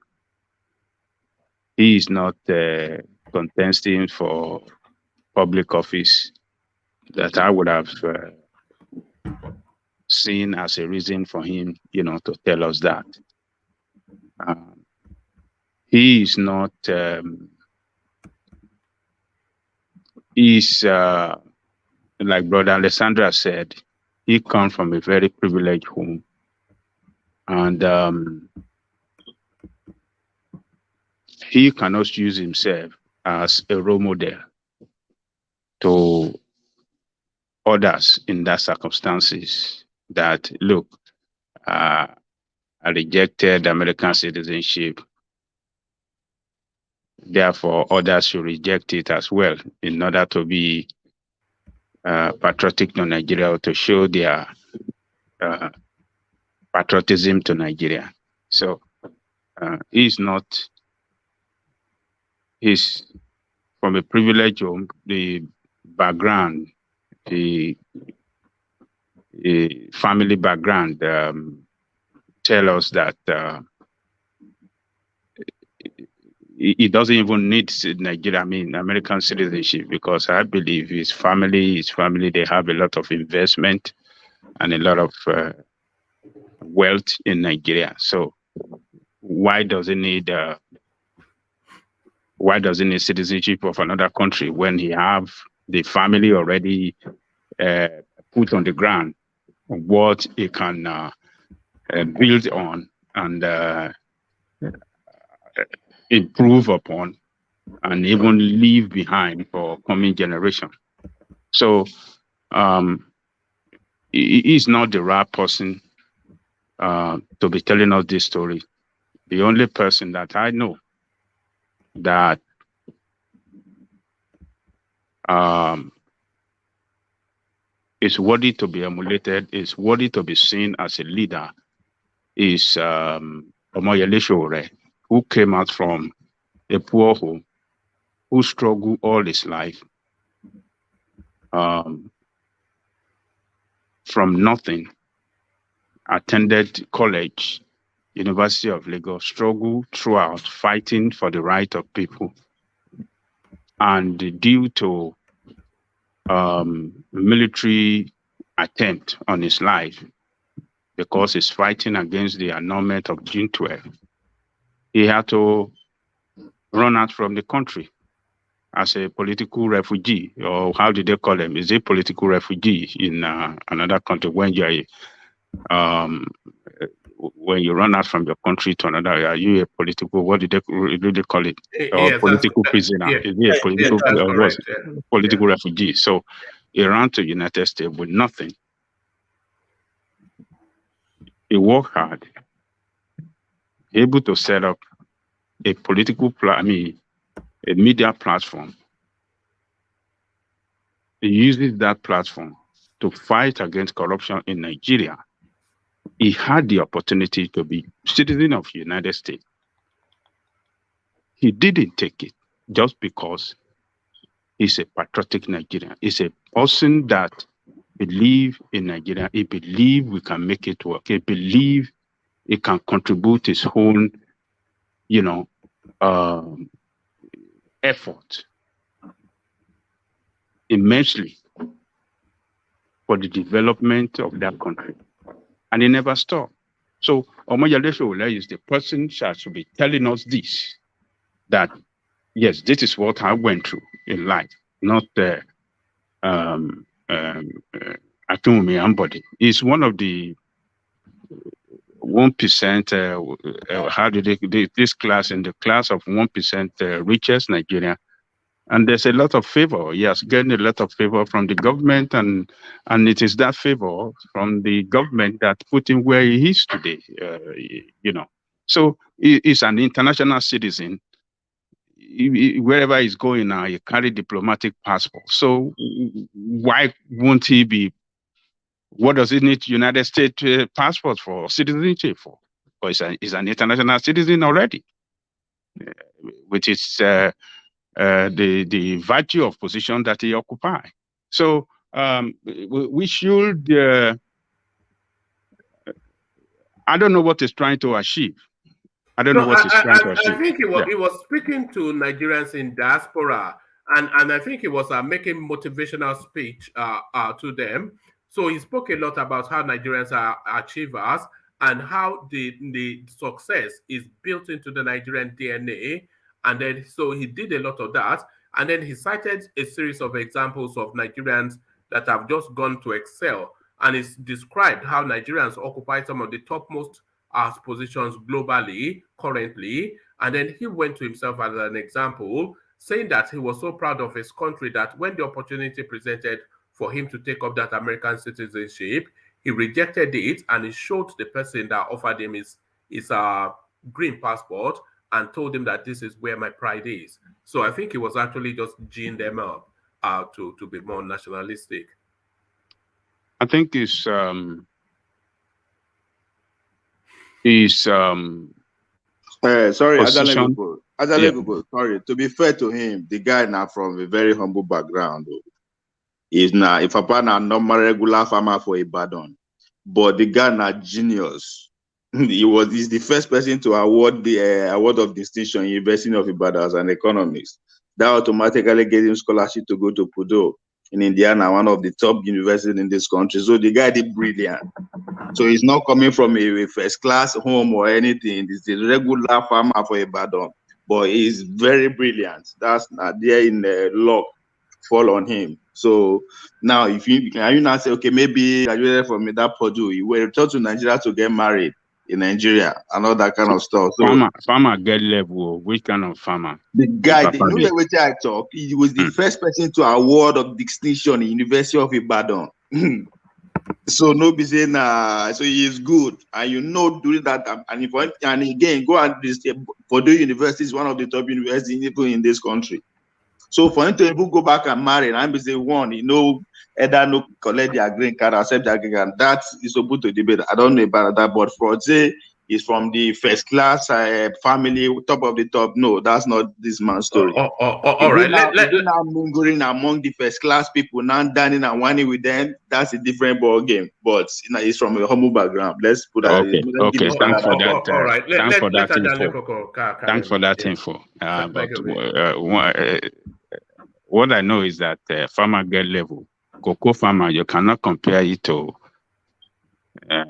He is not contesting for public office that I would have seen as a reason for him, to tell us that. He is not. He's like Brother Alessandra said. He comes from a very privileged home, and he cannot use himself as a role model to others in that circumstances. That look, I rejected American citizenship. Therefore, others should reject it as well in order to be patriotic to Nigeria, or to show their patriotism to Nigeria. So he's from a privileged home. The background, the family background tell us that he doesn't even need American citizenship, because I believe his family, they have a lot of investment and a lot of wealth in Nigeria. So why does he need citizenship of another country when he have the family already put on the ground what he can build on and improve upon and even leave behind for coming generation? So he is not the right person to be telling us this story. The only person that I know that is worthy to be emulated, is worthy to be seen as a leader, is Omoyele Sowore, who came out from a poor home, who struggled all his life from nothing, attended college, University of Lagos, struggled throughout, fighting for the right of people. And due to military attempt on his life, because he's fighting against the annulment of June 12, he had to run out from the country as a political refugee, or how did they call him? Is a political refugee in another country when you when you run out from your country to another? Are you a political? What did they really call it? Or political prisoner? Is he a political refugee? So he ran to United States with nothing. He worked hard, able to set up a political a media platform. He uses that platform to fight against corruption in Nigeria. He had the opportunity to be citizen of the United States. He didn't take it just because he's a patriotic Nigerian. He's a person that believes in Nigeria. He believes we can make it work. He believes he can contribute his own, effort immensely for the development of that country. And he never stopped. So Omoyele Sowore is the person that should be telling us this, that yes, this is what I went through in life, not Akinwunmi Adesina. He's one of the 1%, how did this class, in the class of 1% richest Nigeria. And there's a lot of favor. He has gained a lot of favor from the government, and it is that favor from the government that put him where he is today. So he's an international citizen. Wherever he's going now, he carry diplomatic passport. So why won't he be? What does he need United States passport for, citizenship for? Because he's an international citizen already, with his the virtue of position that he occupy. So we should. I don't know what he's trying to achieve. I don't know what he's trying to achieve. I think he was speaking to Nigerians in diaspora, and I think he was making motivational speech to them. So he spoke a lot about how Nigerians are achievers and how the success is built into the Nigerian DNA. And then so he did a lot of that. And then he cited a series of examples of Nigerians that have just gone to excel. And it's described how Nigerians occupy some of the topmost positions globally currently. And then he went to himself as an example, saying that he was so proud of his country that when the opportunity presented for him to take up that American citizenship, he rejected it, and he showed the person that offered him his green passport and told him that this is where my pride is. So I think he was actually just geeing them up to be more nationalistic. I think it's sorry, sorry. To be fair to him, the guy now from a very humble background. He's not, if a not normal regular farmer for Ibadan, but the guy not genius. He's the first person to award the award of distinction in University of Ibadan as an economist. That automatically gave him scholarship to go to Purdue in Indiana, one of the top universities in this country. So the guy did brilliant. So he's not coming from a first class home or anything. He's a regular farmer for Ibadan, but he's very brilliant. That's not there in the luck fall on him. So now, if you now say, okay, maybe graduated from that Purdue, you were taught to Nigeria to get married in Nigeria and all that kind of stuff. So farmer get level. Which kind of farmer? The guy, you know what I talk. He was the first person to award of distinction in University of Ibadan. So no be saying so he is good, and you know doing that, and if and again go and this Purdue University is one of the top universities in this country. So for him to even go back and marry, and I'm say one, you know, either no collect their green card, accept their green card. That is open to debate. I don't know about that, but for say he's from the first class family, top of the top. No, that's not this man's story. All right, now mingling among the first class people, now dining and whining with them. That's a different ball game. But you know, he's from a humble background. Let's put that. Okay. Thanks for that. All right. Thanks for that info. Thanks for that info. What I know is that farmer get level. Cocoa farmer, you cannot compare it to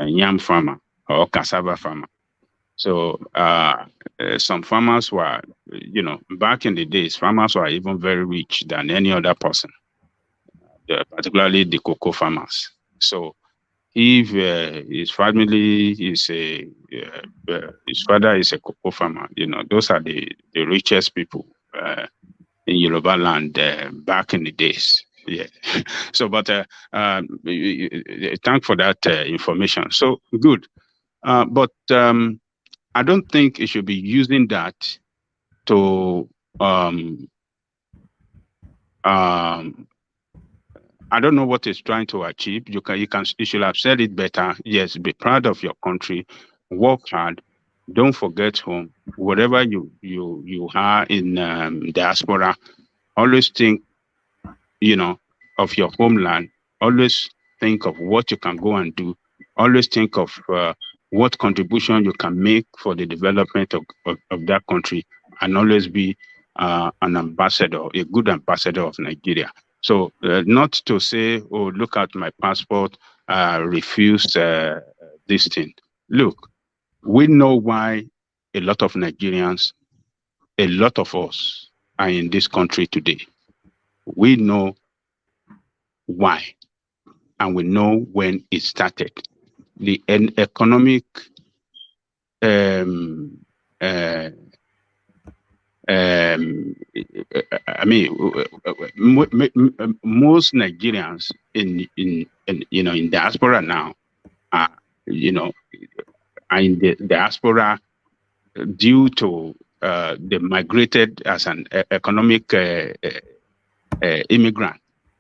yam farmer or cassava farmer. So some farmers were, you know, back in the days, farmers were even very rich than any other person, particularly the cocoa farmers. So if his family is his father is a cocoa farmer, you know, those are the richest people in Yoruba land back in the days. Yeah. So, but thank for that information. So good. But I don't think it should be using that to I don't know what it's trying to achieve. You should have said it better. Yes, be proud of your country, work hard, don't forget home. Whatever you are in diaspora, always think, you know, of your homeland. Always think of what you can go and do. Always think of what contribution you can make for the development of that country, and always be an ambassador, a good ambassador of Nigeria. So not to say, oh, look at my passport, refuse this thing. Look, we know why a lot of Nigerians, a lot of us are in this country today. We know why, and we know when it started. The economic I mean, most Nigerians in you know, in diaspora now are, you know, are in the diaspora due to they migrated as an economic immigrant.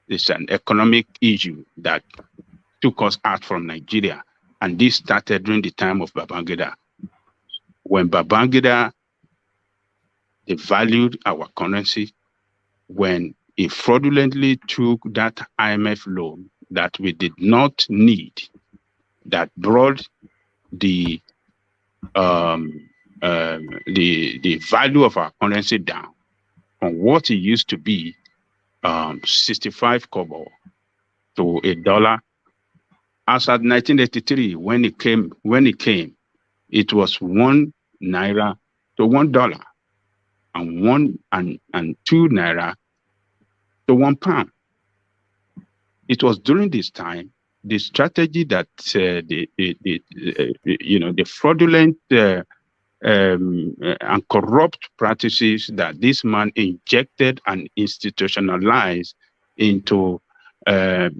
It's an economic issue that took us out from Nigeria, and this started during the time of Babangida. When Babangida devalued our currency, when he fraudulently took that IMF loan that we did not need, that brought the value of our currency down from what it used to be 65 kobo to $1. As at 1983, when it came, it was 1 naira to $1, and 2 naira to £1. It was during this time the strategy that the fraudulent and corrupt practices that this man injected and institutionalized into the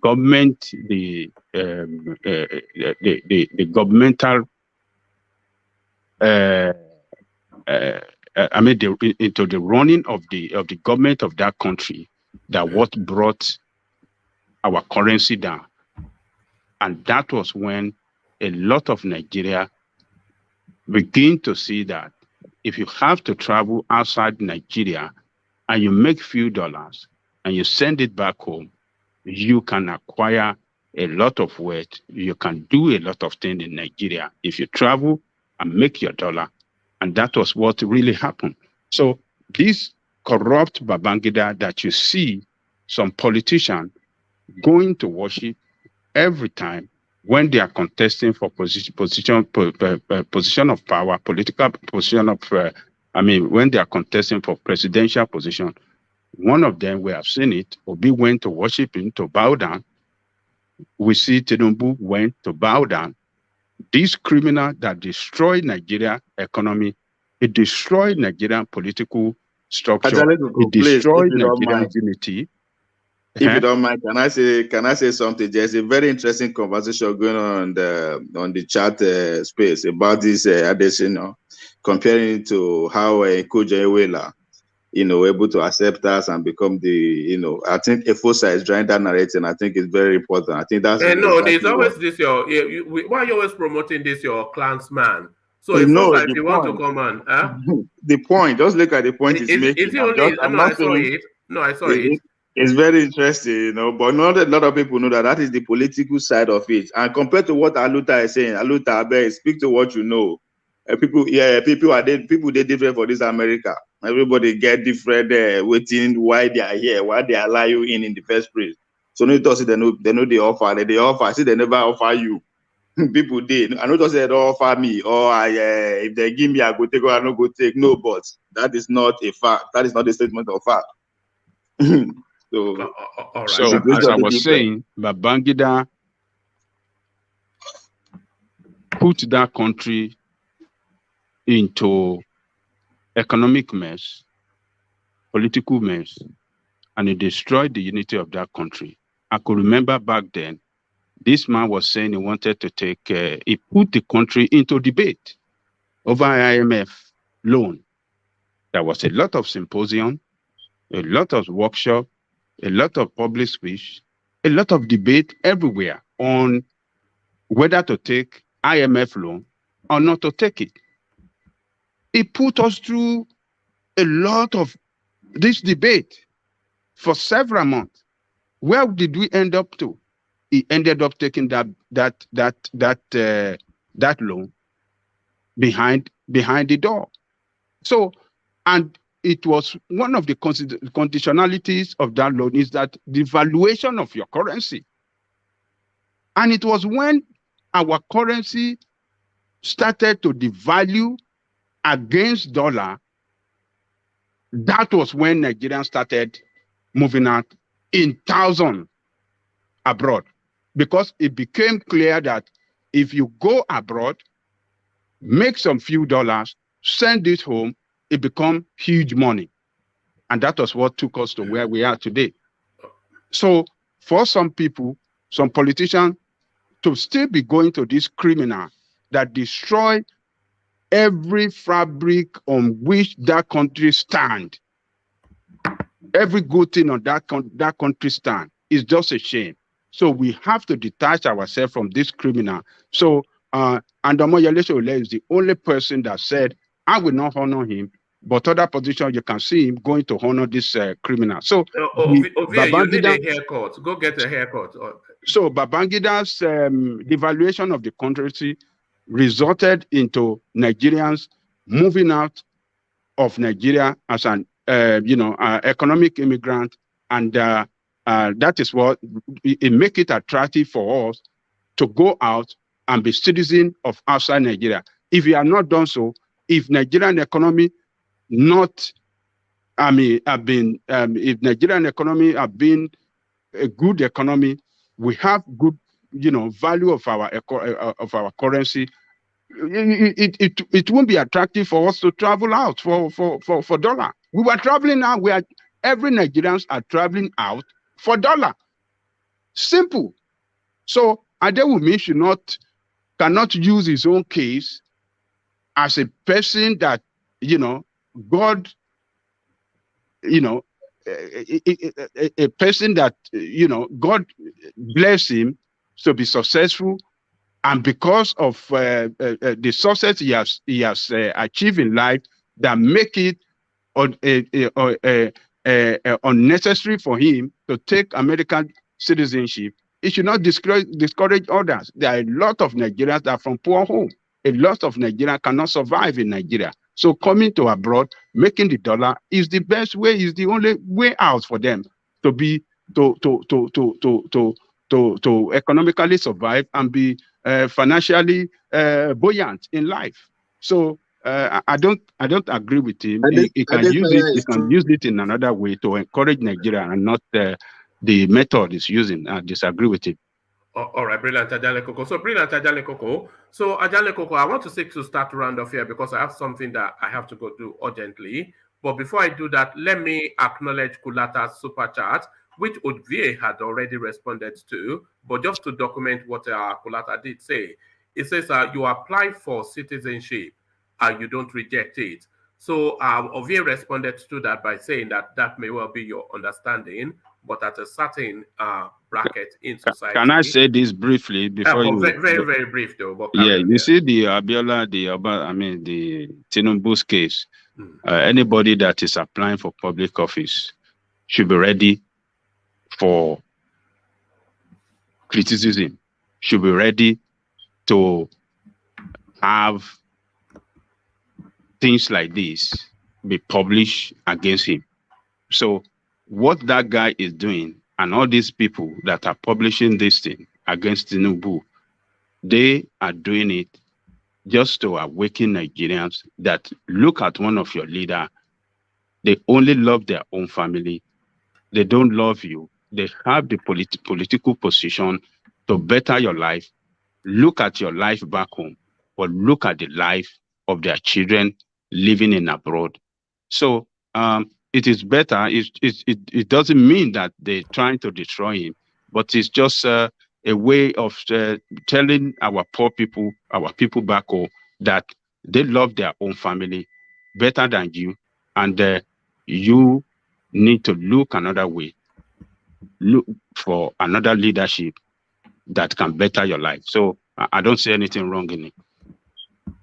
government, the governmental, into the running of the government of that country, that what brought our currency down. And that was when a lot of Nigeria begin to see that if you have to travel outside Nigeria and you make few dollars and you send it back home, you can acquire a lot of wealth. You can do a lot of things in Nigeria if you travel and make your dollar. And that was what really happened. So this corrupt Babangida that you see some politicians going to worship every time when they are contesting for position of power, political position of, when they are contesting for presidential position, one of them, we have seen it, Obi went to worship him, to bow down. We see Tinubu went to bow down. This criminal that destroyed Nigeria economy, it destroyed Nigerian political structure, it destroyed Nigerian unity. If you don't mind, can I say something? There's a very interesting conversation going on the chat space about this Adesina, comparing it to how Koja Ewela, able to accept us and become the, I think Efosa is drawing that narrative, and I think it's very important. I think that's no, there's always this why are you always promoting this your clansman? So if you want to come on, the point, just look at the point he's making. I saw it. It's very interesting, but not a lot of people know that is the political side of it. And compared to what Aluta is saying, Aluta, I beg, speak to what you know. People they different for this America. Everybody get different waiting why they are here, why they allow you in the first place. So no talk say they know the offer. They offer, see they never offer you. People did. I know just say they don't offer me, or if they give me, I go take, or I no go take. No, but that is not a fact. That is not a statement of fact. So as I was saying, Babangida put that country into economic mess, political mess, and it destroyed the unity of that country. I could remember back then, this man was saying he wanted to take, he put the country into debate over IMF loan. There was a lot of symposium, a lot of workshop, a lot of public speech, a lot of debate everywhere on whether to take IMF loan or not to take it. It put us through a lot of this debate for several months. Where did we end up to? He ended up taking that loan behind the door. So, and it was one of the conditionalities of that loan is that the valuation of your currency. And it was when our currency started to devalue against dollar, that was when Nigerians started moving out in thousands abroad, because it became clear that if you go abroad, make some few dollars, send it home, it become huge money. And that was what took us to where we are today. So for some people, some politicians, to still be going to this criminal that destroy every fabric on which that country stand, every good thing on that country stand, is just a shame. So we have to detach ourselves from this criminal. So Andomo Yelesole is the only person that said, I will not honor him but other positions you can see him going to honor this criminal. So you need a haircut. Go get a haircut. So Babangida's devaluation of the country resulted into Nigerians moving out of Nigeria as an economic immigrant, and that is what it make it attractive for us to go out and be citizen of outside Nigeria. If we have not done so, if Nigerian economy if Nigerian economy have been a good economy, we have good, value of our currency. It won't be attractive for us to travel out for dollar. We were traveling out. Every Nigerians are traveling out for dollar. Simple. So Adewumi cannot use his own case as a person that God, a person that God bless him to be successful, and because of the success he has achieved in life, that make it unnecessary for him to take American citizenship. It should not discourage others. There are a lot of Nigerians that are from poor home. A lot of Nigerians cannot survive in Nigeria. So coming to abroad, making the dollar is the best way, is the only way out for them to be to economically survive and be financially buoyant in life. So I don't agree with him. He can use it in another way to encourage Nigeria, and not the method he's using. I disagree with it. All right, brilliant, Ajale Koko. So brilliant, Ajale Koko. So Ajale Koko, I want to start to round off here because I have something that I have to go do urgently. But before I do that, let me acknowledge Kulata's super chat, which Odvie had already responded to. But just to document what Kulata did say, it says you apply for citizenship and you don't reject it. So Ovie responded to that by saying that may well be your understanding, but at a certain bracket in society. Can I say this briefly before you? Very, very brief though. But you see the Abiola, the Tinubu's case. Anybody that is applying for public office should be ready for criticism. Should be ready to have things like this be published against him. So what that guy is doing, and all these people that are publishing this thing against Tinubu, they are doing it just to awaken Nigerians that look at one of your leaders. They only love their own family. They don't love you. They have the political position to better your life. Look at your life back home, or look at the life of their children living in abroad. So it is better. It doesn't mean that they're trying to destroy him, but it's just a way of telling our poor people, our people back home, that they love their own family better than you, and you need to look another way. Look for another leadership that can better your life. So I don't see anything wrong in it.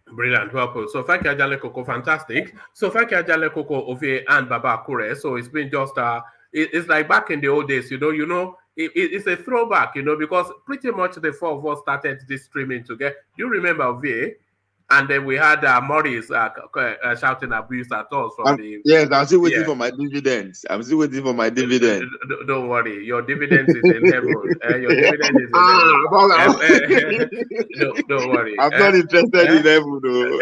Brilliant, well put. So thank you, Ajale Koko, fantastic. So thank you, Ajale Koko, Ovie, and Baba Kure. So it's been just it's like back in the old days, it's a throwback, because pretty much the four of us started this streaming together. You remember Ovie? And then we had Maurice shouting abuse at us from Yes, I'm still waiting for my dividends. Don't worry, your dividends is in heaven. Your dividend is in heaven. Don't worry. I'm not interested in heaven, though.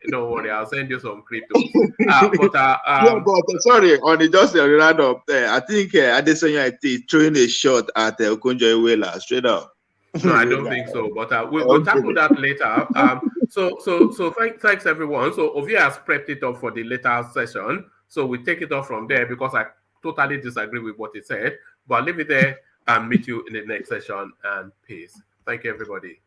Don't worry. I'll send you some crypto. Sorry, on the just a round up there, I think Adesina is throwing a shot at Okonjo-Iweala straight up. No, I don't think so, but we'll tackle that later. So thanks everyone. So Ovie has prepped it up for the later session, so we take it off from there because I totally disagree with what he said. But I'll leave it there and meet you in the next session. And peace. Thank you, everybody.